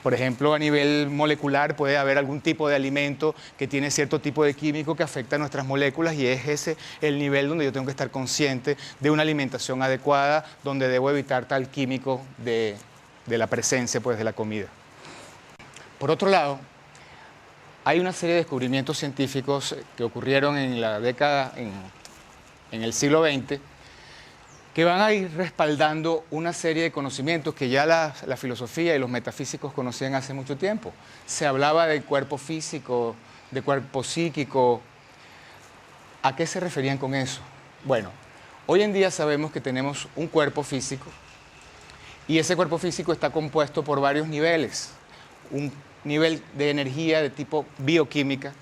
Por ejemplo, a nivel molecular puede haber algún tipo de alimento que tiene cierto tipo de químico que afecta a nuestras moléculas y es ese el nivel donde yo tengo que estar consciente de una alimentación adecuada, donde debo evitar tal químico de la presencia, pues, de la comida. Por otro lado, hay una serie de descubrimientos científicos que ocurrieron en la década, en el siglo XX, que van a ir respaldando una serie de conocimientos que ya la filosofía y los metafísicos conocían hace mucho tiempo. Se hablaba del cuerpo físico, del cuerpo psíquico. ¿A qué se referían con eso? Bueno, hoy en día sabemos que tenemos un cuerpo físico y ese cuerpo físico está compuesto por varios niveles. Un nivel de energía de tipo bioquímica,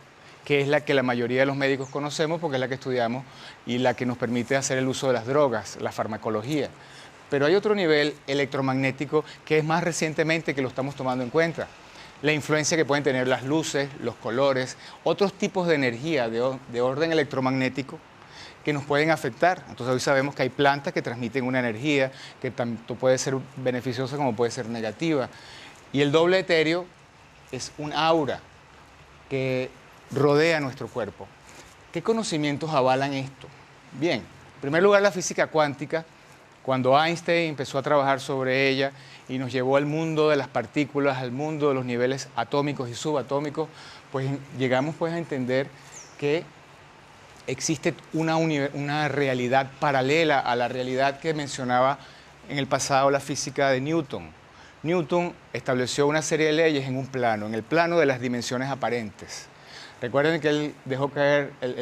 que es la que la mayoría de los médicos conocemos porque es la que estudiamos y la que nos permite hacer el uso de las drogas, la farmacología. Pero hay otro nivel electromagnético que es más recientemente que lo estamos tomando en cuenta. La influencia que pueden tener las luces, los colores, otros tipos de energía de orden electromagnético que nos pueden afectar. Entonces hoy sabemos que hay plantas que transmiten una energía que tanto puede ser beneficiosa como puede ser negativa. Y el doble etéreo es un aura que rodea nuestro cuerpo. ¿Qué conocimientos avalan esto? Bien, en primer lugar la física cuántica, cuando Einstein empezó a trabajar sobre ella y nos llevó al mundo de las partículas, al mundo de los niveles atómicos y subatómicos, pues llegamos pues a entender que existe una realidad paralela a la realidad que mencionaba en el pasado la física de Newton. Newton estableció una serie de leyes en un plano, en el plano de las dimensiones aparentes. Recuerden que él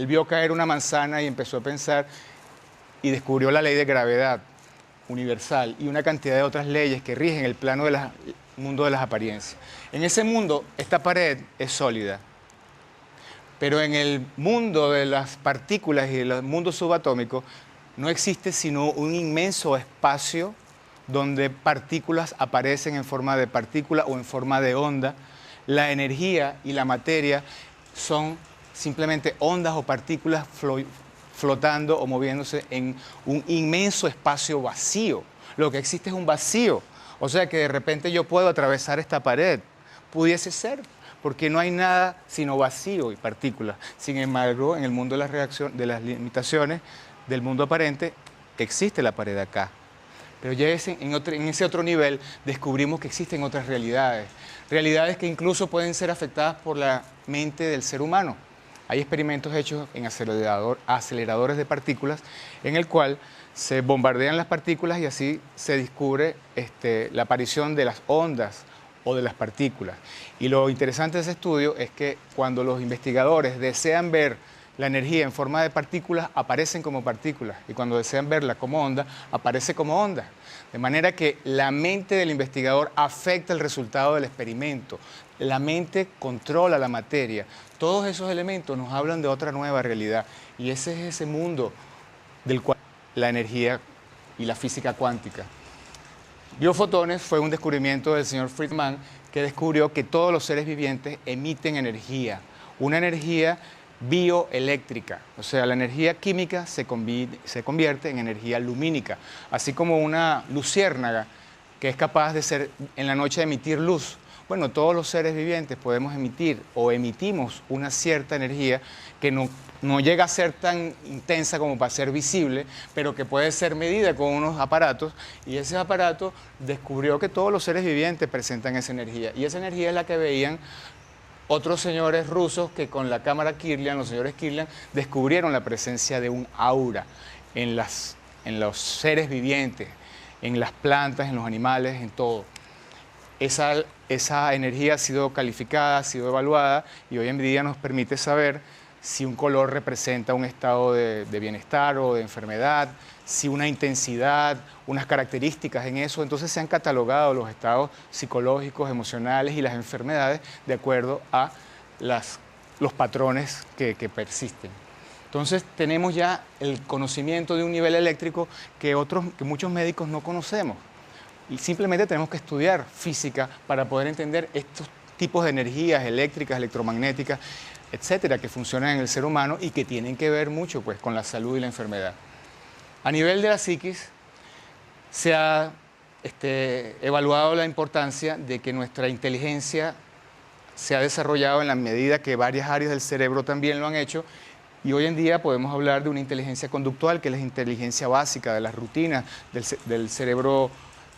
vio caer una manzana y empezó a pensar y descubrió la ley de gravedad universal y una cantidad de otras leyes que rigen el plano del mundo de las apariencias. En ese mundo, esta pared es sólida. Pero en el mundo de las partículas y el mundo subatómico no existe sino un inmenso espacio donde partículas aparecen en forma de partícula o en forma de onda. La energía y la materia son simplemente ondas o partículas flotando o moviéndose en un inmenso espacio vacío. Lo que existe es un vacío. O sea que de repente yo puedo atravesar esta pared. Pudiese ser, porque no hay nada sino vacío y partículas. Sin embargo, en el mundo de las limitaciones del mundo aparente, existe la pared acá. Pero ya en ese otro nivel descubrimos que existen otras realidades. Realidades que incluso pueden ser afectadas por la mente del ser humano. Hay experimentos hechos en aceleradores de partículas en el cual se bombardean las partículas y así se descubre la aparición de las ondas o de las partículas. Y lo interesante de ese estudio es que cuando los investigadores desean ver la energía en forma de partículas, aparecen como partículas, y cuando desean verla como onda, aparece como onda. De manera que la mente del investigador afecta el resultado del experimento. La mente controla la materia. Todos esos elementos nos hablan de otra nueva realidad, y ese es ese mundo del cual la energía y la física cuántica. Biofotones fue un descubrimiento del señor Friedman, que descubrió que todos los seres vivientes emiten energía, una energía bioeléctrica, o sea, la energía química se convierte en energía lumínica, así como una luciérnaga que es capaz de en la noche emitir luz. Bueno, todos los seres vivientes podemos emitir o emitimos una cierta energía que no llega a ser tan intensa como para ser visible, pero que puede ser medida con unos aparatos, y ese aparato descubrió que todos los seres vivientes presentan esa energía, y esa energía es la que veían otros señores rusos que con la cámara Kirlian, los señores Kirlian, descubrieron la presencia de un aura en los seres vivientes, en las plantas, en los animales, en todo. Esa energía ha sido calificada, ha sido evaluada, y hoy en día nos permite saber si un color representa un estado de bienestar o de enfermedad, si una intensidad, unas características en eso. Entonces se han catalogado los estados psicológicos, emocionales y las enfermedades de acuerdo a los patrones que persisten. Entonces tenemos ya el conocimiento de un nivel eléctrico que muchos médicos no conocemos. Y simplemente tenemos que estudiar física para poder entender estos tipos de energías eléctricas, electromagnéticas, etcétera, que funcionan en el ser humano y que tienen que ver mucho pues, con la salud y la enfermedad. A nivel de la psiquis, se ha evaluado la importancia de que nuestra inteligencia se ha desarrollado en la medida que varias áreas del cerebro también lo han hecho, y hoy en día podemos hablar de una inteligencia conductual, que es la inteligencia básica de las rutinas del cerebro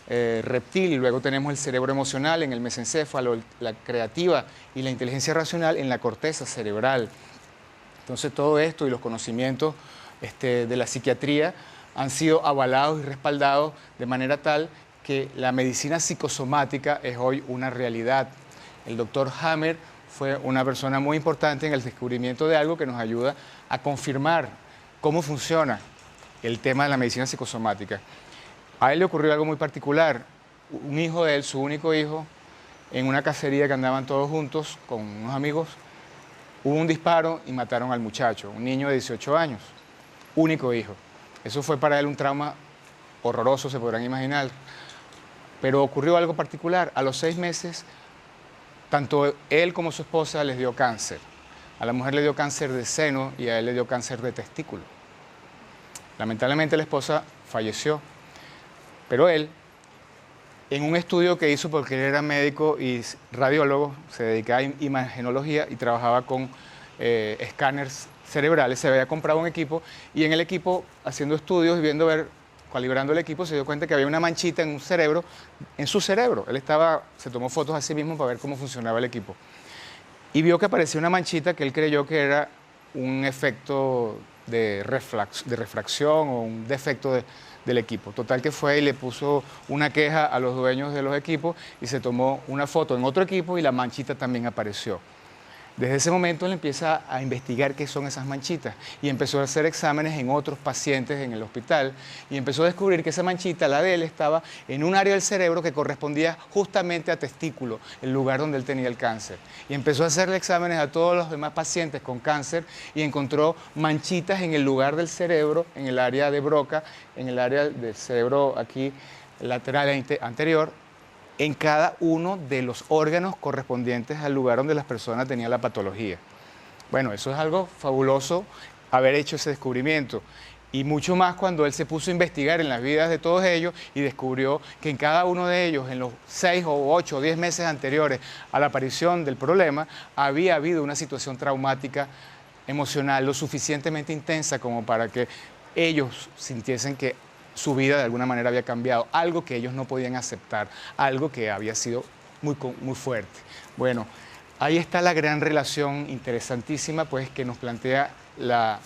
reptil, y luego tenemos el cerebro emocional en el mesencéfalo, la creativa y la inteligencia racional en la corteza cerebral. Entonces todo esto y los conocimientos de la psiquiatría han sido avalados y respaldados de manera tal que la medicina psicosomática es hoy una realidad. El doctor Hammer fue una persona muy importante en el descubrimiento de algo que nos ayuda a confirmar cómo funciona el tema de la medicina psicosomática. A él le ocurrió algo muy particular. Un hijo de él, su único hijo, en una cacería que andaban todos juntos con unos amigos, hubo un disparo y mataron al muchacho, un niño de 18 años, único hijo. Eso fue para él un trauma horroroso, se podrán imaginar. Pero ocurrió algo particular. A los 6 meses, tanto él como su esposa les dio cáncer. A la mujer le dio cáncer de seno y a él le dio cáncer de testículo. Lamentablemente la esposa falleció, pero él, en un estudio que hizo porque él era médico y radiólogo, se dedicaba a imagenología y trabajaba con escáneres cerebrales, se había comprado un equipo y en el equipo, haciendo estudios y calibrando el equipo, se dio cuenta que había una manchita en su cerebro. Él se tomó fotos a sí mismo para ver cómo funcionaba el equipo. Y vio que aparecía una manchita que él creyó que era un efecto de refracción o un defecto del equipo. Total que fue y le puso una queja a los dueños de los equipos y se tomó una foto en otro equipo y la manchita también apareció. Desde ese momento él empieza a investigar qué son esas manchitas y empezó a hacer exámenes en otros pacientes en el hospital y empezó a descubrir que esa manchita, la de él, estaba en un área del cerebro que correspondía justamente a testículo, el lugar donde él tenía el cáncer. Y empezó a hacerle exámenes a todos los demás pacientes con cáncer y encontró manchitas en el lugar del cerebro, en el área de Broca, en el área del cerebro aquí lateral anterior, en cada uno de los órganos correspondientes al lugar donde las personas tenían la patología. Bueno, eso es algo fabuloso haber hecho ese descubrimiento. Y mucho más cuando él se puso a investigar en las vidas de todos ellos y descubrió que en cada uno de ellos, en los 6 o 8 o 10 meses anteriores a la aparición del problema, había habido una situación traumática emocional lo suficientemente intensa como para que ellos sintiesen que su vida de alguna manera había cambiado, algo que ellos no podían aceptar, algo que había sido muy fuerte. Bueno, ahí está la gran relación interesantísima pues, que nos plantea la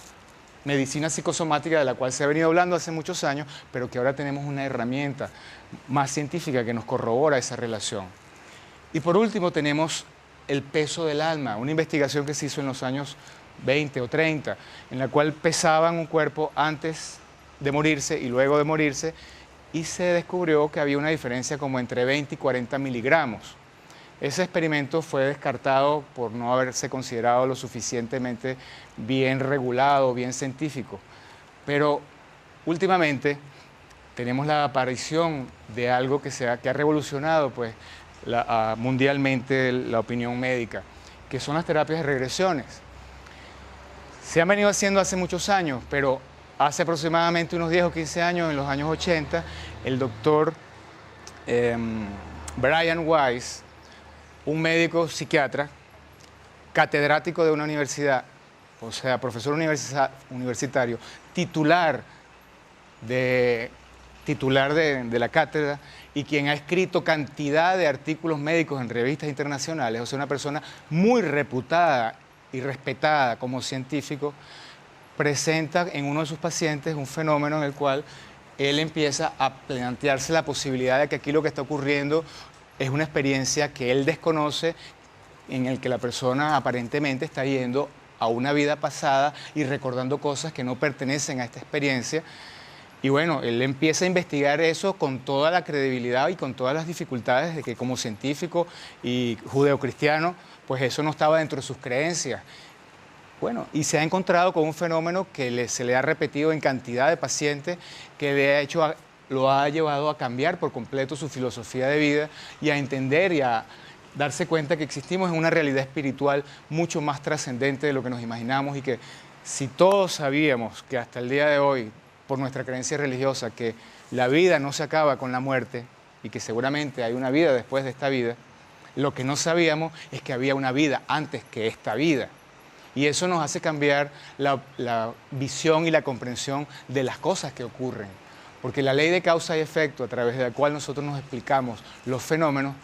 medicina psicosomática, de la cual se ha venido hablando hace muchos años, pero que ahora tenemos una herramienta más científica que nos corrobora esa relación. Y por último tenemos el peso del alma, una investigación que se hizo en los años 20 o 30, en la cual pesaban un cuerpo antes de morirse y luego de morirse, y se descubrió que había una diferencia como entre 20 y 40 miligramos. Ese experimento fue descartado por no haberse considerado lo suficientemente bien regulado, bien científico. Pero últimamente tenemos la aparición de algo que ha revolucionado pues, mundialmente la opinión médica, que son las terapias de regresiones. Se han venido haciendo hace muchos años, pero hace aproximadamente unos 10 o 15 años, en los años 80, el doctor Brian Weiss, un médico psiquiatra, catedrático de una universidad, o sea, profesor universitario, titular de la cátedra y quien ha escrito cantidad de artículos médicos en revistas internacionales, o sea, una persona muy reputada y respetada como científico, presenta en uno de sus pacientes un fenómeno en el cual él empieza a plantearse la posibilidad de que aquí lo que está ocurriendo es una experiencia que él desconoce, en el que la persona aparentemente está yendo a una vida pasada y recordando cosas que no pertenecen a esta experiencia. Y bueno, él empieza a investigar eso con toda la credibilidad y con todas las dificultades de que como científico y judeocristiano, pues eso no estaba dentro de sus creencias. Bueno, y se ha encontrado con un fenómeno que se le ha repetido en cantidad de pacientes, que lo ha llevado a cambiar por completo su filosofía de vida y a entender y a darse cuenta que existimos en una realidad espiritual mucho más trascendente de lo que nos imaginamos y que si todos sabíamos que hasta el día de hoy, por nuestra creencia religiosa, que la vida no se acaba con la muerte y que seguramente hay una vida después de esta vida, lo que no sabíamos es que había una vida antes que esta vida. Y eso nos hace cambiar la visión y la comprensión de las cosas que ocurren. Porque la ley de causa y efecto, a través de la cual nosotros nos explicamos los fenómenos,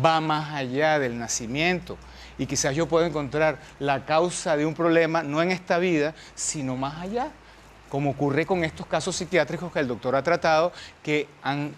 va más allá del nacimiento. Y quizás yo puedo encontrar la causa de un problema no en esta vida, sino más allá. Como ocurre con estos casos psiquiátricos que el doctor ha tratado, que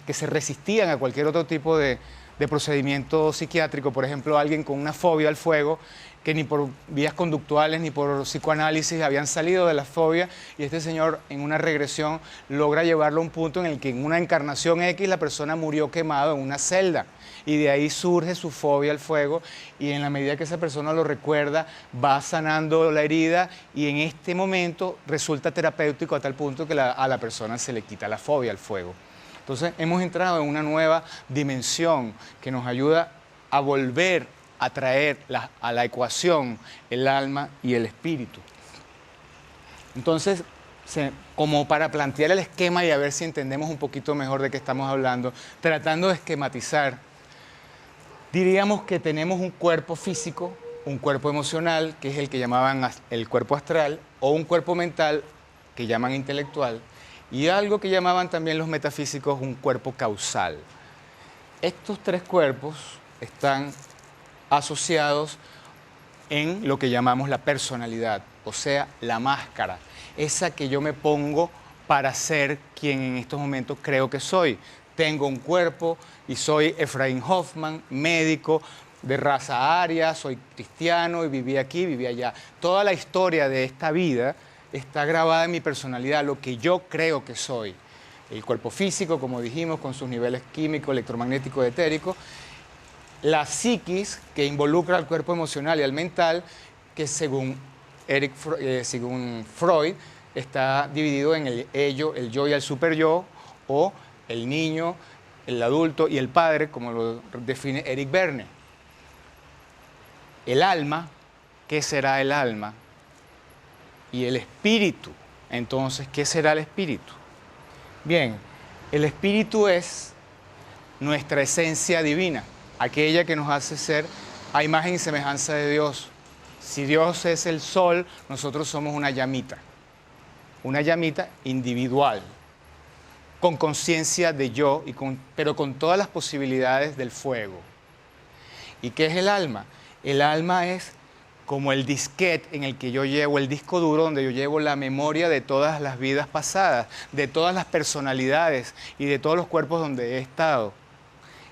se resistían a cualquier otro tipo de procedimiento psiquiátrico. Por ejemplo, alguien con una fobia al fuego, que ni por vías conductuales ni por psicoanálisis habían salido de la fobia, y este señor en una regresión logra llevarlo a un punto en el que en una encarnación X la persona murió quemado en una celda, y de ahí surge su fobia al fuego, y en la medida que esa persona lo recuerda va sanando la herida, y en este momento resulta terapéutico a tal punto que a la persona se le quita la fobia al fuego. Entonces hemos entrado en una nueva dimensión que nos ayuda a volver a traer a la ecuación el alma y el espíritu. Entonces, como para plantear el esquema y a ver si entendemos un poquito mejor de qué estamos hablando, tratando de esquematizar, diríamos que tenemos un cuerpo físico, un cuerpo emocional, que es el que llamaban el cuerpo astral, o un cuerpo mental, que llaman intelectual, y algo que llamaban también los metafísicos un cuerpo causal. Estos tres cuerpos están asociados en lo que llamamos la personalidad, o sea, la máscara, esa que yo me pongo para ser quien en estos momentos creo que soy. Tengo un cuerpo y soy Efraín Hoffman, médico de raza aria, soy cristiano y viví aquí, viví allá. Toda la historia de esta vida está grabada en mi personalidad, lo que yo creo que soy. El cuerpo físico, como dijimos, con sus niveles químicos, electromagnéticos, etéricos. La psiquis, que involucra al cuerpo emocional y al mental, que según Freud, está dividido en el ello, el yo y el superyo, o el niño, el adulto y el padre, como lo define Eric Berne. El alma, ¿qué será el alma? Y el espíritu. Entonces, ¿qué será el espíritu? Bien, el espíritu es nuestra esencia divina, aquella que nos hace ser a imagen y semejanza de Dios. Si Dios es el sol, nosotros somos una llamita individual, con conciencia de yo, pero con todas las posibilidades del fuego. ¿Y qué es el alma? El alma es como el disquete en el que yo llevo, el disco duro donde yo llevo la memoria de todas las vidas pasadas, de todas las personalidades y de todos los cuerpos donde he estado.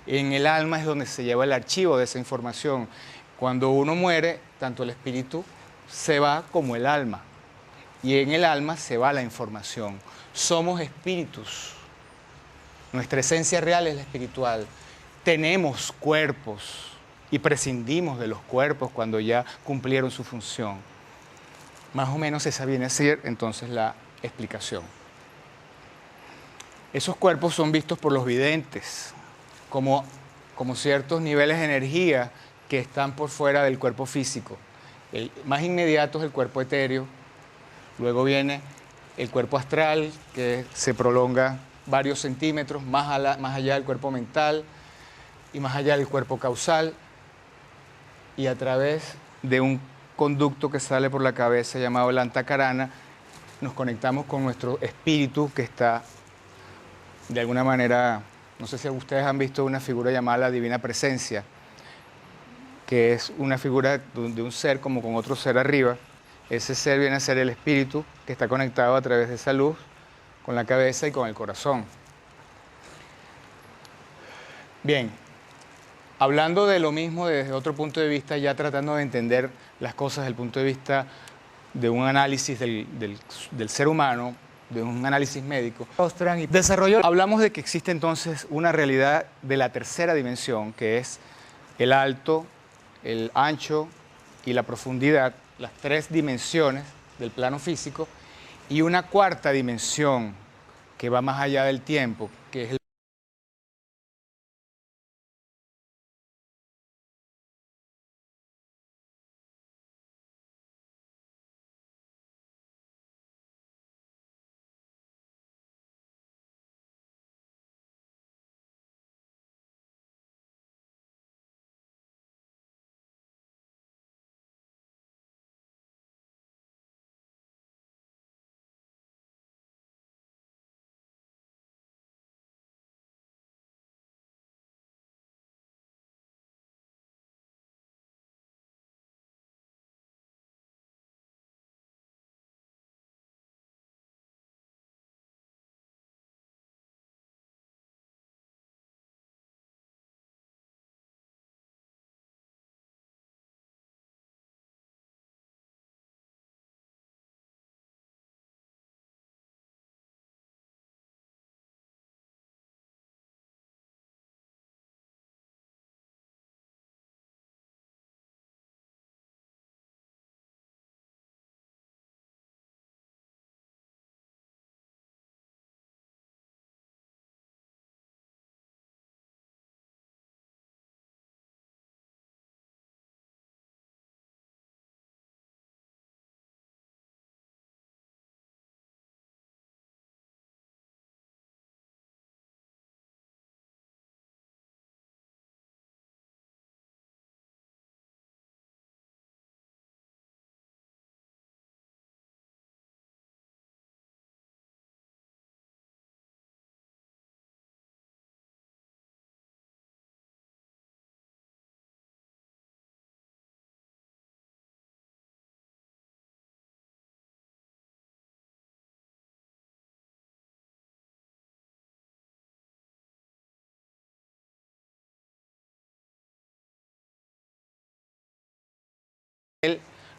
En el alma es donde se lleva el archivo de esa información. Cuando uno muere, tanto el espíritu se va como el alma. Y en el alma se va la información. Somos espíritus. Nuestra esencia real es la espiritual. Tenemos cuerpos y prescindimos de los cuerpos cuando ya cumplieron su función. Más o menos esa viene a ser entonces la explicación. Esos cuerpos son vistos por los videntes como ciertos niveles de energía que están por fuera del cuerpo físico. El más inmediato es el cuerpo etéreo, luego viene el cuerpo astral, que se prolonga varios centímetros más allá del cuerpo mental y más allá del cuerpo causal, y a través de un conducto que sale por la cabeza llamado el antacarana, nos conectamos con nuestro espíritu que está de alguna manera, no sé si ustedes han visto una figura llamada la Divina Presencia, que es una figura de un ser como con otro ser arriba. Ese ser viene a ser el espíritu que está conectado a través de esa luz con la cabeza y con el corazón. Bien, hablando de lo mismo desde otro punto de vista, ya tratando de entender las cosas desde el punto de vista de un análisis del ser humano, de un análisis médico. Hablamos de que existe entonces una realidad de la tercera dimensión, que es el alto, el ancho y la profundidad, las tres dimensiones del plano físico, y una cuarta dimensión que va más allá del tiempo, que es el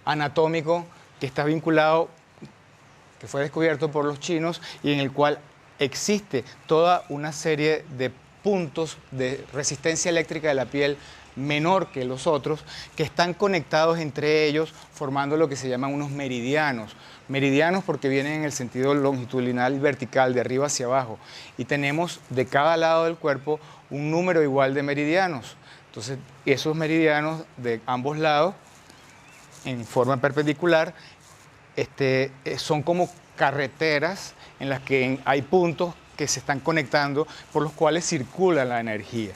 anatómico que está vinculado, que fue descubierto por los chinos y en el cual existe toda una serie de puntos de resistencia eléctrica de la piel menor que los otros, que están conectados entre ellos formando lo que se llaman unos meridianos. Meridianos porque vienen en el sentido longitudinal y vertical, de arriba hacia abajo. Y tenemos de cada lado del cuerpo un número igual de meridianos. Entonces, esos meridianos de ambos lados, en forma perpendicular, son como carreteras en las que hay puntos que se están conectando por los cuales circula la energía.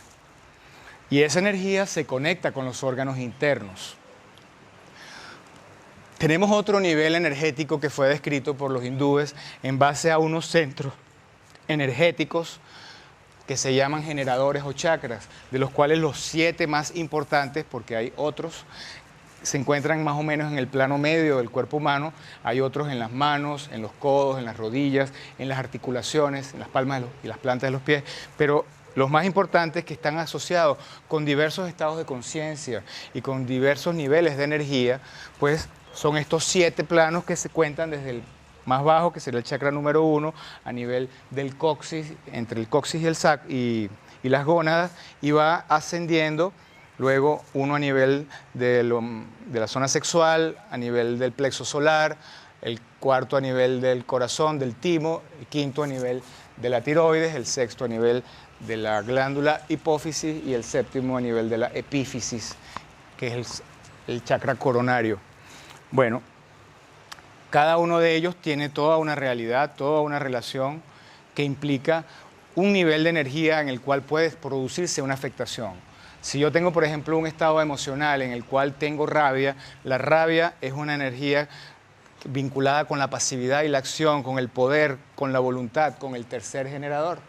Y esa energía se conecta con los órganos internos. Tenemos otro nivel energético que fue descrito por los hindúes en base a unos centros energéticos que se llaman generadores o chakras, de los cuales los 7 más importantes, porque hay otros, se encuentran más o menos en el plano medio del cuerpo humano, hay otros en las manos, en los codos, en las rodillas, en las articulaciones, en las palmas y las plantas de los pies, pero los más importantes que están asociados con diversos estados de conciencia y con diversos niveles de energía, pues son estos 7 planos que se cuentan desde el más bajo, que sería el chakra número 1, a nivel del coxis, entre el coxis y el y las gónadas, y va ascendiendo. Luego uno a nivel de la zona sexual, a nivel del plexo solar, el cuarto a nivel del corazón, del timo, el quinto a nivel de la tiroides, el sexto a nivel de la glándula hipófisis y el séptimo a nivel de la epífisis, que es el chakra coronario. Bueno, cada uno de ellos tiene toda una realidad, toda una relación que implica un nivel de energía en el cual puede producirse una afectación. Si yo tengo, por ejemplo, un estado emocional en el cual tengo rabia, la rabia es una energía vinculada con la pasividad y la acción, con el poder, con la voluntad, con el tercer generador.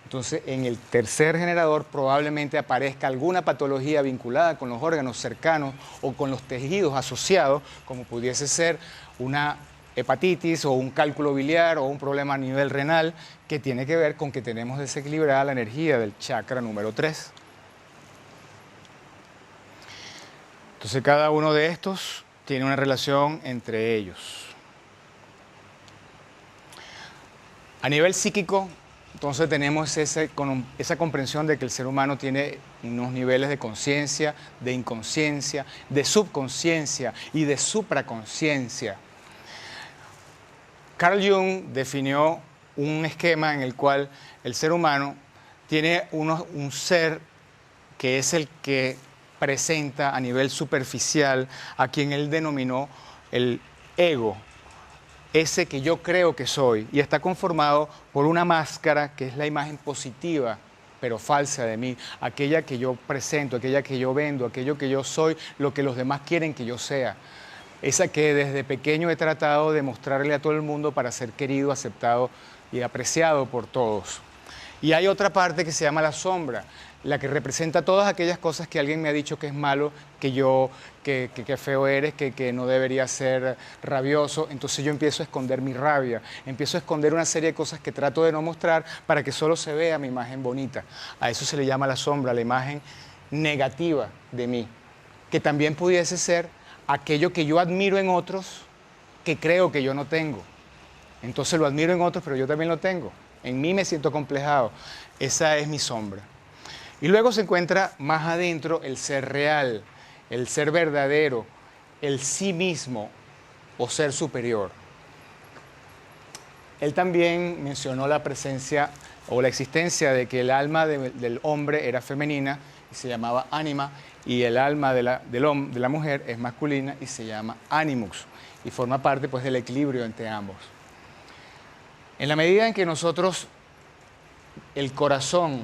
Entonces, en el tercer generador probablemente aparezca alguna patología vinculada con los órganos cercanos o con los tejidos asociados, como pudiese ser una hepatitis o un cálculo biliar o un problema a nivel renal, que tiene que ver con que tenemos desequilibrada la energía del chakra número 3. Entonces, cada uno de estos tiene una relación entre ellos. A nivel psíquico, entonces tenemos esa comprensión de que el ser humano tiene unos niveles de conciencia, de inconsciencia, de subconsciencia y de supraconsciencia. Carl Jung definió un esquema en el cual el ser humano tiene un ser que es el que presenta a nivel superficial a quien él denominó el ego, ese que yo creo que soy, y está conformado por una máscara que es la imagen positiva pero falsa de mí, aquella que yo presento, aquella que yo vendo, aquello que yo soy, lo que los demás quieren que yo sea, esa que desde pequeño he tratado de mostrarle a todo el mundo para ser querido, aceptado y apreciado por todos. Y hay otra parte que se llama la sombra, la que representa todas aquellas cosas que alguien me ha dicho que es malo, que feo eres, que no debería ser rabioso. Entonces yo empiezo a esconder mi rabia, empiezo a esconder una serie de cosas que trato de no mostrar para que solo se vea mi imagen bonita. A eso se le llama la sombra, la imagen negativa de mí, que también pudiese ser aquello que yo admiro en otros, que creo que yo no tengo. Entonces lo admiro en otros, pero yo también lo tengo. En mí me siento complejado. Esa es mi sombra. Y luego se encuentra más adentro el ser real, el ser verdadero, el sí mismo o ser superior. Él también mencionó la presencia o la existencia de que el alma del hombre era femenina y se llamaba ánima, y el alma de la mujer es masculina y se llama animus, y forma parte pues del equilibrio entre ambos. En la medida en que nosotros, el corazón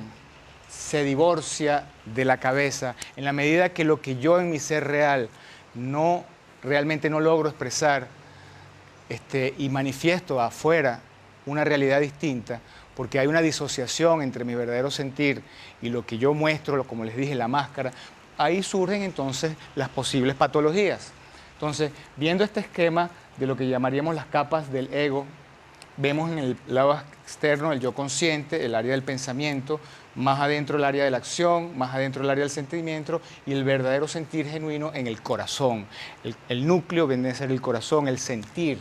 se divorcia de la cabeza, en la medida que lo que yo en mi ser real realmente no logro expresar y manifiesto afuera una realidad distinta, porque hay una disociación entre mi verdadero sentir y lo que yo muestro, como les dije, la máscara, ahí surgen entonces las posibles patologías. Entonces, viendo este esquema de lo que llamaríamos las capas del ego, vemos en el lado externo el yo consciente, el área del pensamiento, más adentro el área de la acción, más adentro el área del sentimiento y el verdadero sentir genuino en el corazón. El núcleo viene a ser el corazón, el sentir,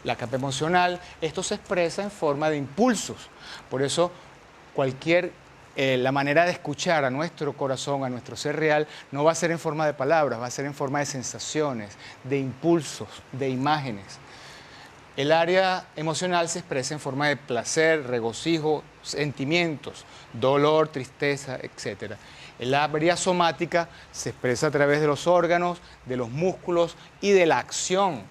la capa emocional. Esto se expresa en forma de impulsos. Por eso la manera de escuchar a nuestro corazón, a nuestro ser real, no va a ser en forma de palabras, va a ser en forma de sensaciones, de impulsos, de imágenes. El área emocional se expresa en forma de placer, regocijo, sentimientos, dolor, tristeza, etc. El área somática se expresa a través de los órganos, de los músculos y de la acción.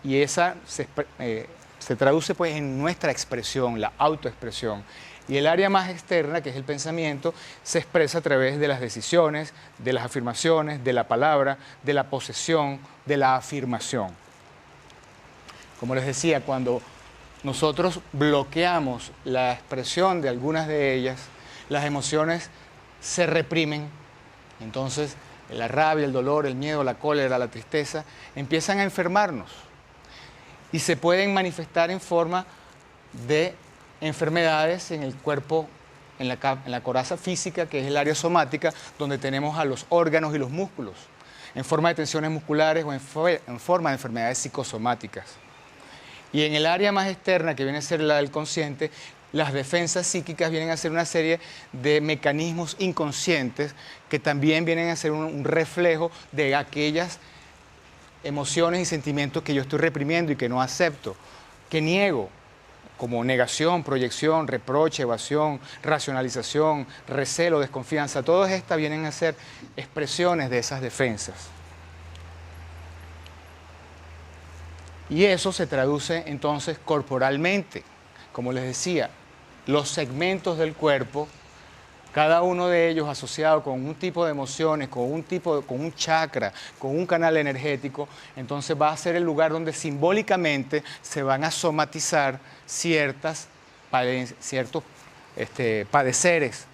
Y esa se traduce pues en nuestra expresión, la autoexpresión. Y el área más externa, que es el pensamiento, se expresa a través de las decisiones, de las afirmaciones, de la palabra, de la posesión, de la afirmación. Como les decía, cuando nosotros bloqueamos la expresión de algunas de ellas, las emociones se reprimen. Entonces, la rabia, el dolor, el miedo, la cólera, la tristeza, empiezan a enfermarnos y se pueden manifestar en forma de enfermedades en el cuerpo, en la coraza física, que es el área somática, donde tenemos a los órganos y los músculos, en forma de tensiones musculares o en forma de enfermedades psicosomáticas. Y en el área más externa, que viene a ser la del consciente, las defensas psíquicas vienen a ser una serie de mecanismos inconscientes que también vienen a ser un reflejo de aquellas emociones y sentimientos que yo estoy reprimiendo y que no acepto, que niego, como negación, proyección, reproche, evasión, racionalización, recelo, desconfianza. Todas estas vienen a ser expresiones de esas defensas. Y eso se traduce entonces corporalmente. Como les decía, los segmentos del cuerpo, cada uno de ellos asociado con un tipo de emociones, con un chakra, con un canal energético, entonces va a ser el lugar donde simbólicamente se van a somatizar ciertos padeceres.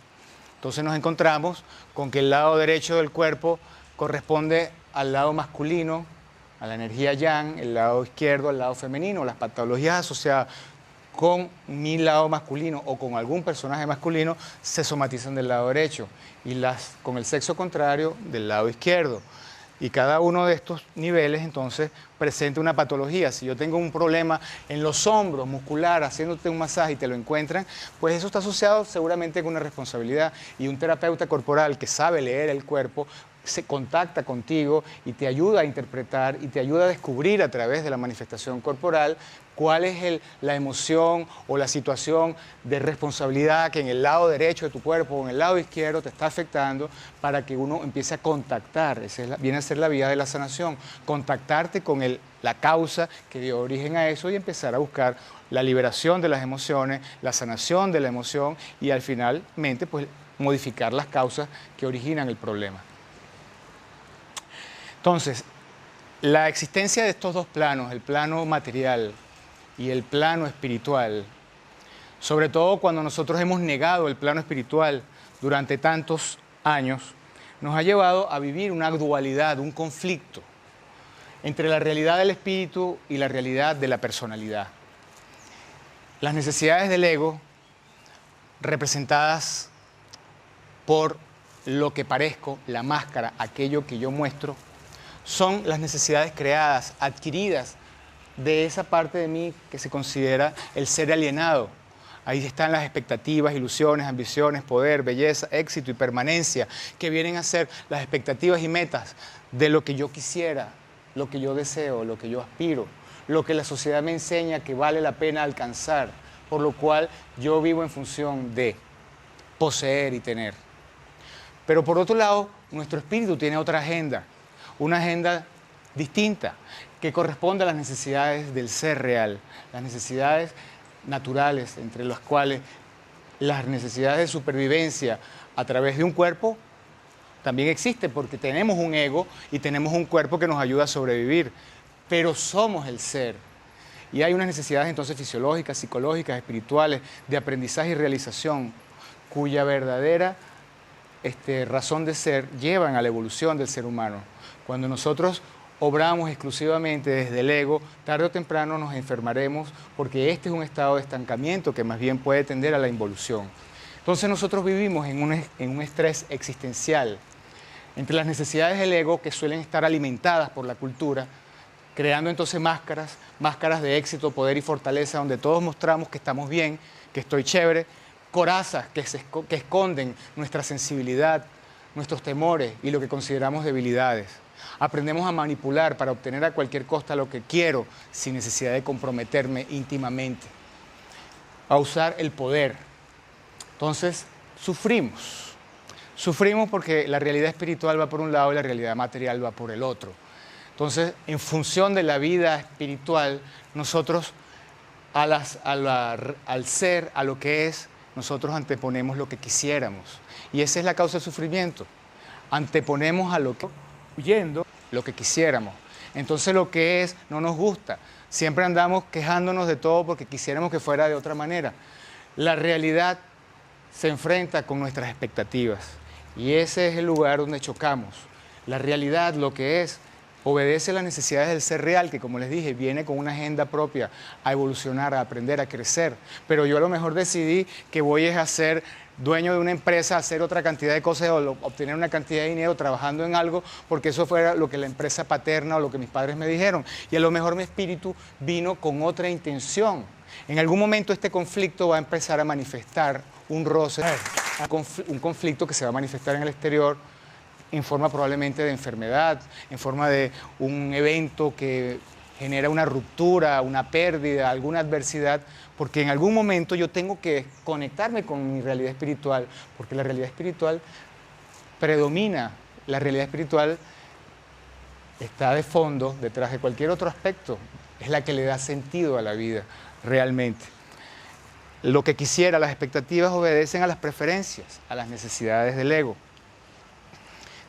Entonces nos encontramos con que el lado derecho del cuerpo corresponde al lado masculino, a la energía yang, el lado izquierdo al lado femenino. Las patologías asociadas con mi lado masculino o con algún personaje masculino se somatizan del lado derecho y las con el sexo contrario del lado izquierdo. Y cada uno de estos niveles entonces presenta una patología. Si yo tengo un problema en los hombros muscular haciéndote un masaje y te lo encuentran, pues eso está asociado seguramente con una responsabilidad. Y un terapeuta corporal que sabe leer el cuerpo se contacta contigo y te ayuda a interpretar y te ayuda a descubrir a través de la manifestación corporal cuál es la emoción o la situación de responsabilidad que en el lado derecho de tu cuerpo o en el lado izquierdo te está afectando, para que uno empiece a contactar. Viene a ser la vía de la sanación, contactarte con la causa que dio origen a eso y empezar a buscar la liberación de las emociones, la sanación de la emoción y al finalmente pues modificar las causas que originan el problema. Entonces, la existencia de estos dos planos, el plano material y el plano espiritual, sobre todo cuando nosotros hemos negado el plano espiritual durante tantos años, nos ha llevado a vivir una dualidad, un conflicto entre la realidad del espíritu y la realidad de la personalidad. Las necesidades del ego, representadas por lo que parezco, la máscara, aquello que yo muestro, son las necesidades creadas, adquiridas de esa parte de mí que se considera el ser alienado. Ahí están las expectativas, ilusiones, ambiciones, poder, belleza, éxito y permanencia, que vienen a ser las expectativas y metas de lo que yo quisiera, lo que yo deseo, lo que yo aspiro, lo que la sociedad me enseña que vale la pena alcanzar, por lo cual yo vivo en función de poseer y tener. Pero por otro lado, nuestro espíritu tiene otra agenda, una agenda distinta, que corresponde a las necesidades del ser real, las necesidades naturales, entre las cuales las necesidades de supervivencia a través de un cuerpo también existen, porque tenemos un ego y tenemos un cuerpo que nos ayuda a sobrevivir, pero somos el ser. Y hay unas necesidades entonces fisiológicas, psicológicas, espirituales, de aprendizaje y realización, cuya verdadera razón de ser llevan a la evolución del ser humano. Cuando nosotros obramos exclusivamente desde el ego, tarde o temprano nos enfermaremos porque este es un estado de estancamiento que más bien puede tender a la involución. Entonces nosotros vivimos en un estrés existencial entre las necesidades del ego que suelen estar alimentadas por la cultura, creando entonces máscaras de éxito, poder y fortaleza, donde todos mostramos que estamos bien, que estoy chévere, corazas que esconden nuestra sensibilidad, nuestros temores y lo que consideramos debilidades. Aprendemos a manipular para obtener a cualquier costa lo que quiero sin necesidad de comprometerme íntimamente. A usar el poder. Entonces, sufrimos. Sufrimos porque la realidad espiritual va por un lado y la realidad material va por el otro. Entonces, en función de la vida espiritual, nosotros al ser, a lo que es, nosotros anteponemos lo que quisiéramos. Y esa es la causa del sufrimiento. Anteponemos a lo que huyendo lo que quisiéramos. Entonces lo que es no nos gusta. Siempre andamos quejándonos de todo porque quisiéramos que fuera de otra manera. La realidad se enfrenta con nuestras expectativas y ese es el lugar donde chocamos. La realidad, lo que es, obedece a las necesidades del ser real, que como les dije, viene con una agenda propia a evolucionar, a aprender, a crecer. Pero yo a lo mejor decidí que voy a ser dueño de una empresa, hacer otra cantidad de cosas o obtener una cantidad de dinero trabajando en algo, porque eso fuera lo que la empresa paterna o lo que mis padres me dijeron. Y a lo mejor mi espíritu vino con otra intención. En algún momento este conflicto va a empezar a manifestar un roce, un conflicto que se va a manifestar en el exterior en forma probablemente de enfermedad, en forma de un evento que genera una ruptura, una pérdida, alguna adversidad, porque en algún momento yo tengo que conectarme con mi realidad espiritual, porque la realidad espiritual predomina, la realidad espiritual está de fondo, detrás de cualquier otro aspecto, es la que le da sentido a la vida, realmente. Lo que quisiera, las expectativas obedecen a las preferencias, a las necesidades del ego.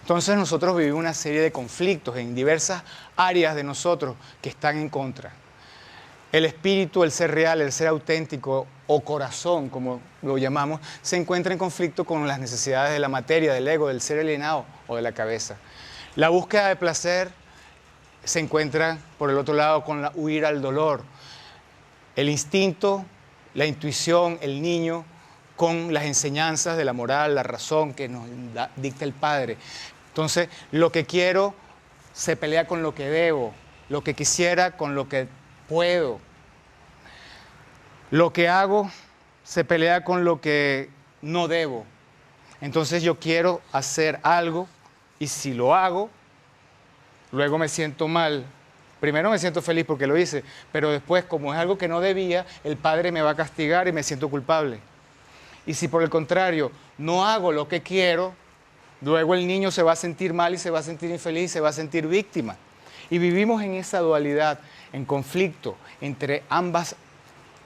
Entonces nosotros vivimos una serie de conflictos en diversas áreas de nosotros que están en contra. El espíritu, el ser real, el ser auténtico o corazón, como lo llamamos, se encuentra en conflicto con las necesidades de la materia, del ego, del ser alienado o de la cabeza. La búsqueda de placer se encuentra, por el otro lado, con la huir al dolor. El instinto, la intuición, el niño, con las enseñanzas de la moral, la razón que nos dicta el Padre. Entonces, lo que quiero se pelea con lo que debo, lo que quisiera con lo que puedo. Lo que hago se pelea con lo que no debo. Entonces yo quiero hacer algo y si lo hago, luego me siento mal. Primero me siento feliz porque lo hice, pero después, como es algo que no debía, el Padre me va a castigar y me siento culpable. Y si por el contrario no hago lo que quiero, luego el niño se va a sentir mal y se va a sentir infeliz, se va a sentir víctima. Y vivimos en esa dualidad, en conflicto entre ambas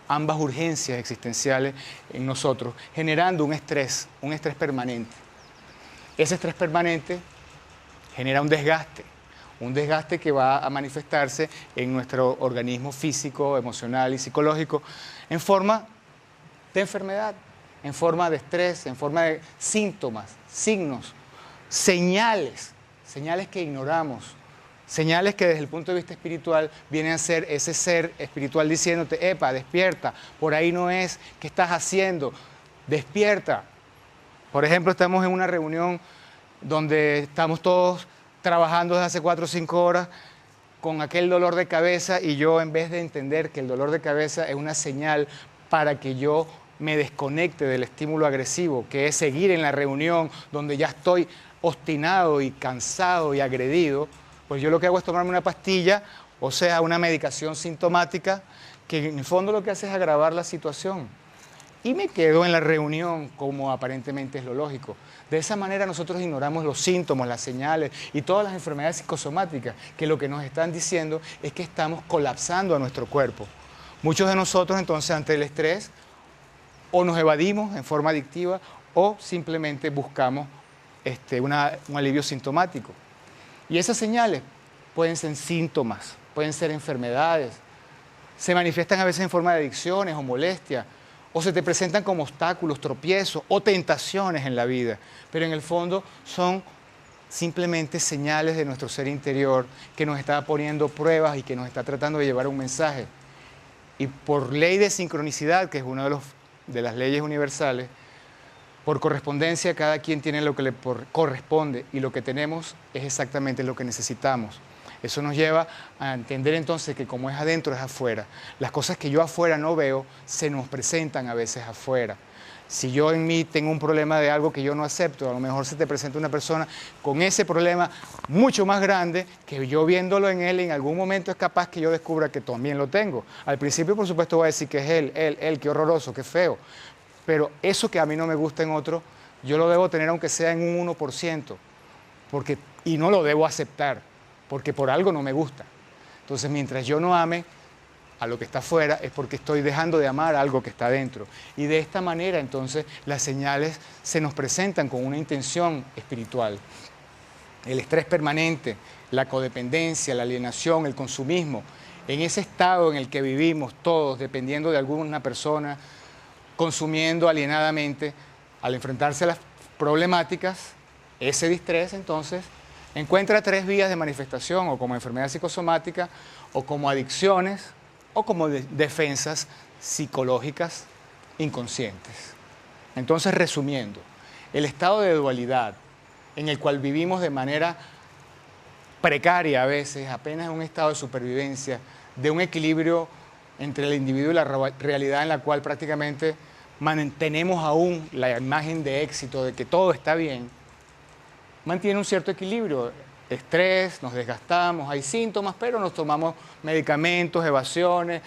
urgencias existenciales en nosotros, generando un estrés permanente. Ese estrés permanente genera un desgaste que va a manifestarse en nuestro organismo físico, emocional y psicológico en forma de enfermedad, en forma de estrés, en forma de síntomas, signos, señales que ignoramos, señales que desde el punto de vista espiritual vienen a ser ese ser espiritual diciéndote, epa, despierta, por ahí no es, ¿qué estás haciendo? Despierta. Por ejemplo, estamos en una reunión donde estamos todos trabajando desde hace 4 o 5 horas con aquel dolor de cabeza y yo, en vez de entender que el dolor de cabeza es una señal para que yo me desconecte del estímulo agresivo, que es seguir en la reunión donde ya estoy obstinado y cansado y agredido, pues yo lo que hago es tomarme una pastilla, o sea, una medicación sintomática, que en el fondo lo que hace es agravar la situación. Y me quedo en la reunión como aparentemente es lo lógico. De esa manera nosotros ignoramos los síntomas, las señales y todas las enfermedades psicosomáticas que lo que nos están diciendo es que estamos colapsando a nuestro cuerpo. Muchos de nosotros entonces ante el estrés o nos evadimos en forma adictiva o simplemente buscamos un alivio sintomático. Y esas señales pueden ser síntomas, pueden ser enfermedades, se manifiestan a veces en forma de adicciones o molestias, o se te presentan como obstáculos, tropiezos o tentaciones en la vida, pero en el fondo son simplemente señales de nuestro ser interior que nos está poniendo pruebas y que nos está tratando de llevar un mensaje. Y por ley de sincronicidad, que es una de las leyes universales, por correspondencia cada quien tiene lo que le corresponde y lo que tenemos es exactamente lo que necesitamos. Eso nos lleva a entender entonces que como es adentro es afuera. Las cosas que yo afuera no veo se nos presentan a veces afuera. Si yo en mí tengo un problema de algo que yo no acepto, a lo mejor se te presenta una persona con ese problema mucho más grande que yo viéndolo en él, en algún momento es capaz que yo descubra que también lo tengo. Al principio, por supuesto, voy a decir que es él, qué horroroso, qué feo. Pero eso que a mí no me gusta en otro, yo lo debo tener aunque sea en un 1%, y no lo debo aceptar, porque por algo no me gusta. Entonces, mientras yo no ame a lo que está afuera, es porque estoy dejando de amar algo que está dentro. Y de esta manera, entonces, las señales se nos presentan con una intención espiritual. El estrés permanente, la codependencia, la alienación, el consumismo, en ese estado en el que vivimos todos, dependiendo de alguna persona, consumiendo alienadamente, al enfrentarse a las problemáticas, ese distrés, entonces, encuentra 3 vías de manifestación, o como enfermedad psicosomática, o como adicciones, o como defensas psicológicas inconscientes. Entonces, resumiendo, el estado de dualidad en el cual vivimos de manera precaria a veces, apenas en un estado de supervivencia, de un equilibrio entre el individuo y la realidad en la cual prácticamente mantenemos aún la imagen de éxito, de que todo está bien, mantiene un cierto equilibrio. Estrés, nos desgastamos, hay síntomas, pero nos tomamos medicamentos, evasiones,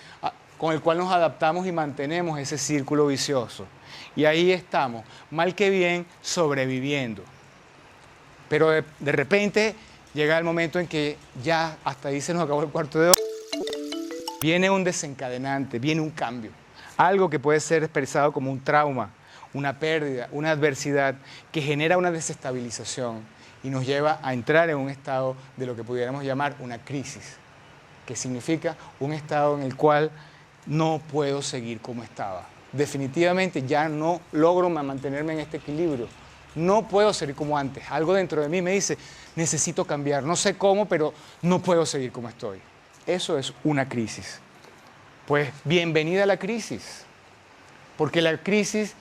con el cual nos adaptamos y mantenemos ese círculo vicioso. Y ahí estamos, mal que bien, sobreviviendo. Pero de repente llega el momento en que ya hasta ahí se nos acabó el cuarto de hora. Viene un desencadenante, viene un cambio. Algo que puede ser expresado como un trauma, una pérdida, una adversidad que genera una desestabilización y nos lleva a entrar en un estado de lo que pudiéramos llamar una crisis, que significa un estado en el cual no puedo seguir como estaba. Definitivamente ya no logro mantenerme en este equilibrio. No puedo seguir como antes. Algo dentro de mí me dice, necesito cambiar. No sé cómo, pero no puedo seguir como estoy. Eso es una crisis. Pues bienvenida a la crisis, porque la crisis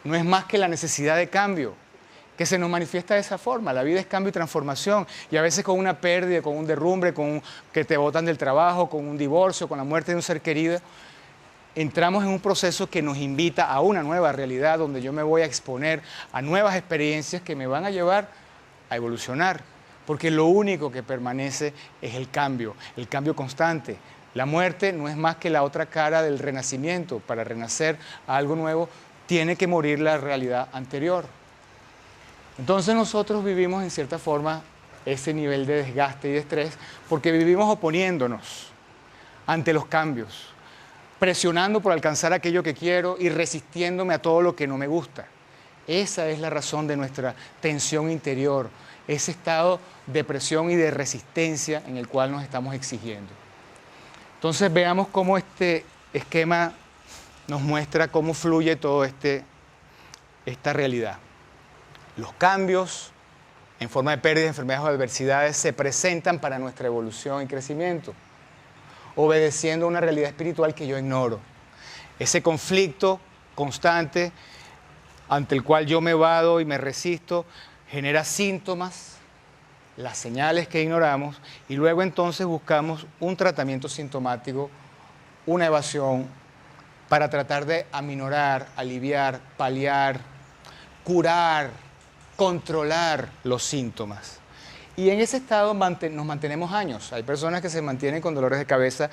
no es más que la necesidad de cambio, que se nos manifiesta de esa forma. La vida es cambio y transformación, y a veces con una pérdida, con un derrumbe, que te botan del trabajo, con un divorcio, con la muerte de un ser querido, entramos en un proceso que nos invita a una nueva realidad, donde yo me voy a exponer a nuevas experiencias que me van a llevar a evolucionar, porque lo único que permanece es el cambio constante. La muerte no es más que la otra cara del renacimiento. Para renacer a algo nuevo, tiene que morir la realidad anterior. Entonces nosotros vivimos en cierta forma ese nivel de desgaste y de estrés porque vivimos oponiéndonos ante los cambios, presionando por alcanzar aquello que quiero y resistiéndome a todo lo que no me gusta. Esa es la razón de nuestra tensión interior, ese estado de presión y de resistencia en el cual nos estamos exigiendo. Entonces veamos cómo este esquema nos muestra cómo fluye toda esta realidad. Los cambios en forma de pérdidas, enfermedades o adversidades se presentan para nuestra evolución y crecimiento, obedeciendo a una realidad espiritual que yo ignoro. Ese conflicto constante ante el cual yo me vado y me resisto genera síntomas, las señales que ignoramos, y luego entonces buscamos un tratamiento sintomático, una evasión, para tratar de aminorar, aliviar, paliar, curar, controlar los síntomas. Y en ese estado nos mantenemos años. Hay personas que se mantienen con dolores de cabeza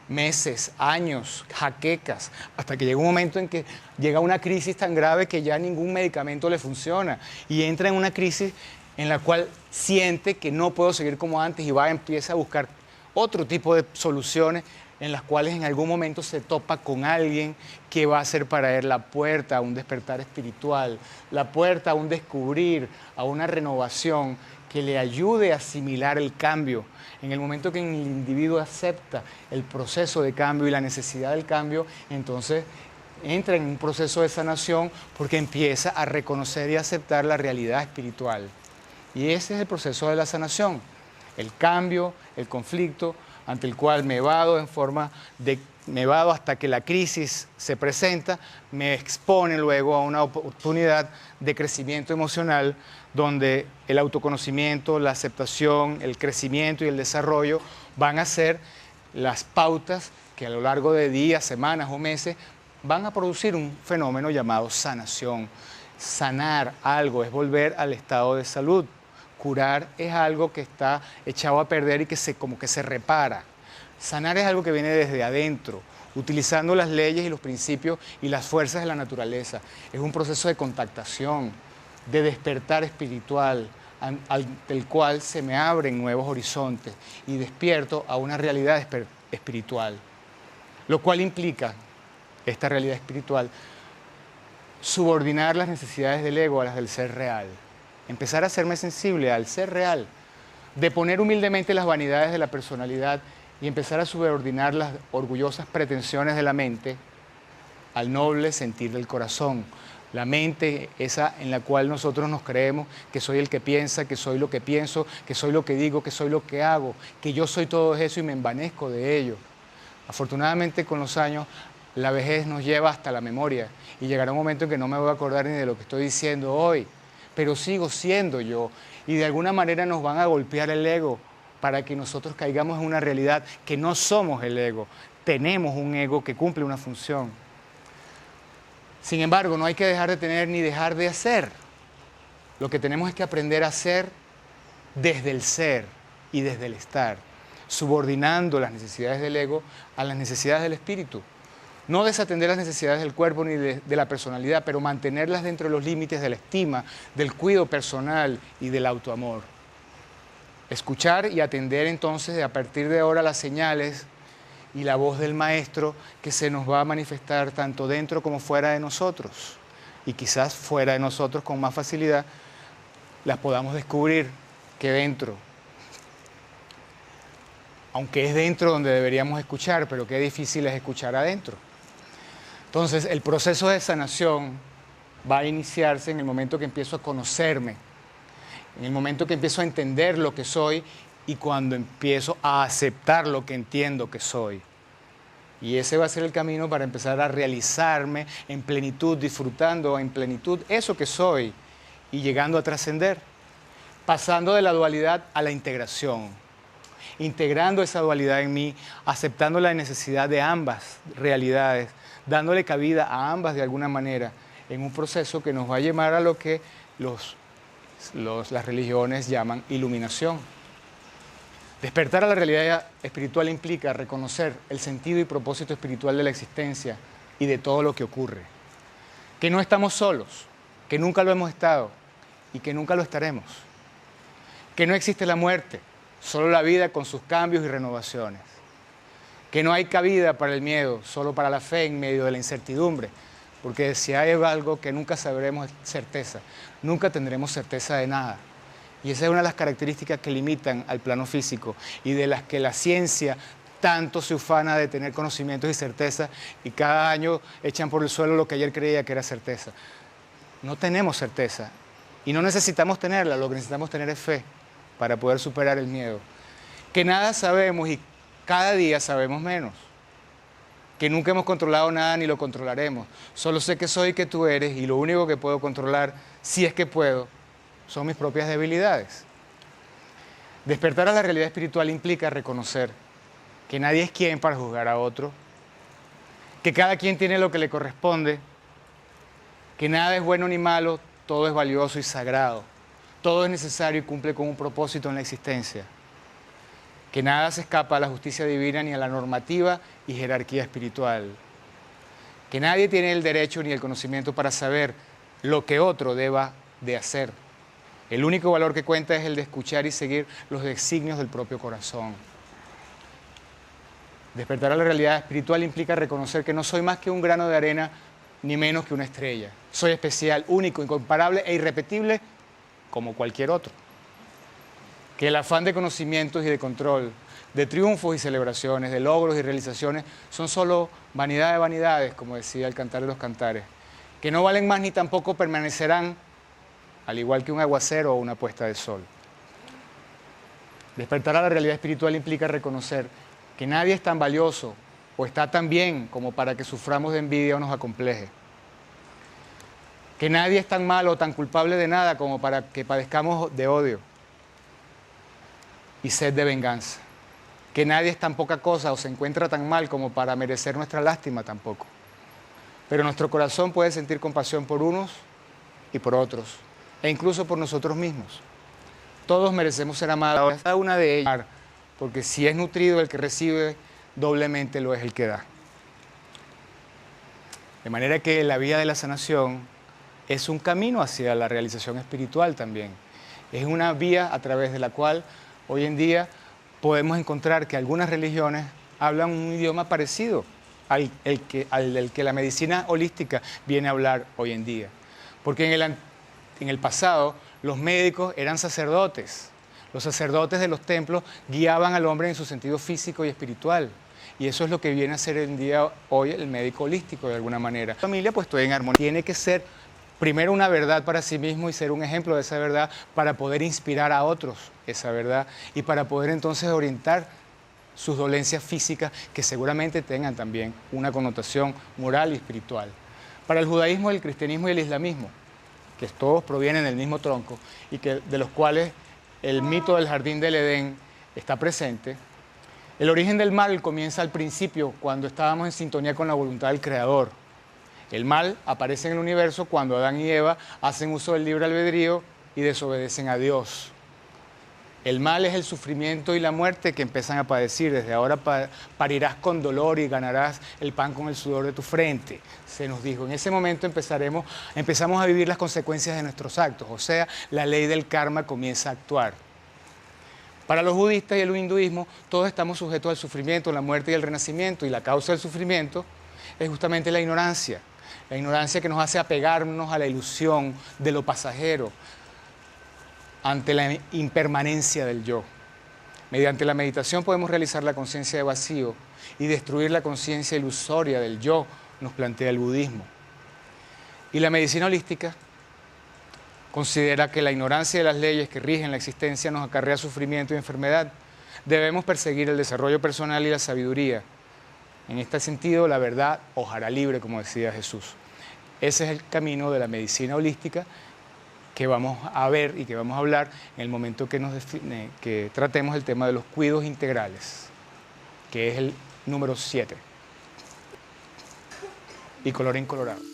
meses, años, jaquecas, hasta que llega un momento en que llega una crisis tan grave que ya ningún medicamento le funciona y entra en una crisis en la cual siente que no puedo seguir como antes y empieza a buscar otro tipo de soluciones en las cuales en algún momento se topa con alguien que va a ser para él la puerta a un despertar espiritual, la puerta a un descubrir, a una renovación que le ayude a asimilar el cambio. En el momento que el individuo acepta el proceso de cambio y la necesidad del cambio, entonces entra en un proceso de sanación porque empieza a reconocer y aceptar la realidad espiritual. Y ese es el proceso de la sanación, el cambio, el conflicto, ante el cual me vado me vado hasta que la crisis se presenta, me expone luego a una oportunidad de crecimiento emocional donde el autoconocimiento, la aceptación, el crecimiento y el desarrollo van a ser las pautas que a lo largo de días, semanas o meses van a producir un fenómeno llamado sanación. Sanar algo es volver al estado de salud. Curar es algo que está echado a perder y que como que se repara. Sanar es algo que viene desde adentro, utilizando las leyes y los principios y las fuerzas de la naturaleza. Es un proceso de contactación, de despertar espiritual, ante el cual se me abren nuevos horizontes y despierto a una realidad espiritual. Lo cual implica, esta realidad espiritual, subordinar las necesidades del ego a las del ser real. Empezar a hacerme sensible al ser real, de poner humildemente las vanidades de la personalidad y empezar a subordinar las orgullosas pretensiones de la mente al noble sentir del corazón. La mente, esa en la cual nosotros nos creemos que soy el que piensa, que soy lo que pienso, que soy lo que digo, que soy lo que hago, que yo soy todo eso y me envanezco de ello. Afortunadamente con los años la vejez nos lleva hasta la memoria y llegará un momento en que no me voy a acordar ni de lo que estoy diciendo hoy, pero sigo siendo yo y de alguna manera nos van a golpear el ego para que nosotros caigamos en una realidad que no somos el ego, tenemos un ego que cumple una función. Sin embargo, no hay que dejar de tener ni dejar de hacer. Lo que tenemos es que aprender a hacer desde el ser y desde el estar, subordinando las necesidades del ego a las necesidades del espíritu. No desatender las necesidades del cuerpo ni de la personalidad, pero mantenerlas dentro de los límites de la estima, del cuidado personal y del autoamor. Escuchar y atender entonces a partir de ahora las señales y la voz del maestro que se nos va a manifestar tanto dentro como fuera de nosotros. Y quizás fuera de nosotros con más facilidad las podamos descubrir que dentro. Aunque es dentro donde deberíamos escuchar, pero qué difícil es escuchar adentro. Entonces, el proceso de sanación va a iniciarse en el momento que empiezo a conocerme, en el momento que empiezo a entender lo que soy y cuando empiezo a aceptar lo que entiendo que soy. Y ese va a ser el camino para empezar a realizarme en plenitud, disfrutando en plenitud eso que soy y llegando a trascender, pasando de la dualidad a la integración, integrando esa dualidad en mí, aceptando la necesidad de ambas realidades, dándole cabida a ambas de alguna manera, en un proceso que nos va a llevar a lo que las religiones llaman iluminación. Despertar a la realidad espiritual implica reconocer el sentido y propósito espiritual de la existencia y de todo lo que ocurre. Que no estamos solos, que nunca lo hemos estado y que nunca lo estaremos. Que no existe la muerte, solo la vida con sus cambios y renovaciones. Que no hay cabida para el miedo, solo para la fe en medio de la incertidumbre. Porque si hay algo que nunca sabremos es certeza, nunca tendremos certeza de nada. Y esa es una de las características que limitan al plano físico y de las que la ciencia tanto se ufana de tener conocimientos y certeza y cada año echan por el suelo lo que ayer creía que era certeza. No tenemos certeza y no necesitamos tenerla, lo que necesitamos tener es fe para poder superar el miedo. Que nada sabemos y cada día sabemos menos. Que nunca hemos controlado nada ni lo controlaremos. Solo sé que soy y que tú eres y lo único que puedo controlar, si es que puedo, son mis propias debilidades. Despertar a la realidad espiritual implica reconocer que nadie es quien para juzgar a otro, que cada quien tiene lo que le corresponde, que nada es bueno ni malo, todo es valioso y sagrado, todo es necesario y cumple con un propósito en la existencia, que nada se escapa a la justicia divina ni a la normativa y jerarquía espiritual, que nadie tiene el derecho ni el conocimiento para saber lo que otro deba de hacer. El único valor que cuenta es el de escuchar y seguir los designios del propio corazón. Despertar a la realidad espiritual implica reconocer que no soy más que un grano de arena, ni menos que una estrella. Soy especial, único, incomparable e irrepetible como cualquier otro. Que el afán de conocimientos y de control, de triunfos y celebraciones, de logros y realizaciones, son solo vanidad de vanidades, como decía el Cantar de los Cantares. Que no valen más ni tampoco permanecerán al igual que un aguacero o una puesta de sol. Despertar a la realidad espiritual implica reconocer que nadie es tan valioso o está tan bien como para que suframos de envidia o nos acompleje. Que nadie es tan malo o tan culpable de nada como para que padezcamos de odio y sed de venganza. Que nadie es tan poca cosa o se encuentra tan mal como para merecer nuestra lástima tampoco. Pero nuestro corazón puede sentir compasión por unos y por otros, e incluso por nosotros mismos. Todos merecemos ser amados, cada una de ellas, porque si es nutrido el que recibe, doblemente lo es el que da. De manera que la vía de la sanación es un camino hacia la realización espiritual también. Es una vía a través de la cual hoy en día podemos encontrar que algunas religiones hablan un idioma parecido al del que la medicina holística viene a hablar hoy en día. Porque en el pasado los médicos eran sacerdotes. Los sacerdotes de los templos guiaban al hombre en su sentido físico y espiritual. Y eso es lo que viene a ser en día hoy el médico holístico de alguna manera. La familia pues estoy en armonía. Tiene que ser primero una verdad para sí mismo y ser un ejemplo de esa verdad para poder inspirar a otros esa verdad y para poder entonces orientar sus dolencias físicas que seguramente tengan también una connotación moral y espiritual. Para el judaísmo, el cristianismo y el islamismo, que todos provienen del mismo tronco y de los cuales el mito del jardín del Edén está presente, el origen del mal comienza al principio cuando estábamos en sintonía con la voluntad del Creador. El mal aparece en el universo cuando Adán y Eva hacen uso del libre albedrío y desobedecen a Dios. El mal es el sufrimiento y la muerte que empiezan a padecer. Desde ahora parirás con dolor y ganarás el pan con el sudor de tu frente, se nos dijo. En ese momento empezamos a vivir las consecuencias de nuestros actos, o sea, la ley del karma comienza a actuar. Para los budistas y el hinduismo, todos estamos sujetos al sufrimiento, la muerte y el renacimiento, y la causa del sufrimiento es justamente la ignorancia que nos hace apegarnos a la ilusión de lo pasajero, ante la impermanencia del yo. Mediante la meditación podemos realizar la conciencia de vacío y destruir la conciencia ilusoria del yo, nos plantea el budismo. Y la medicina holística considera que la ignorancia de las leyes que rigen la existencia nos acarrea sufrimiento y enfermedad. Debemos perseguir el desarrollo personal y la sabiduría. En este sentido, la verdad os hará libre, como decía Jesús. Ese es el camino de la medicina holística que vamos a ver y que vamos a hablar en el momento que tratemos el tema de los cuidados integrales, que es el número 7. Y colorín colorado.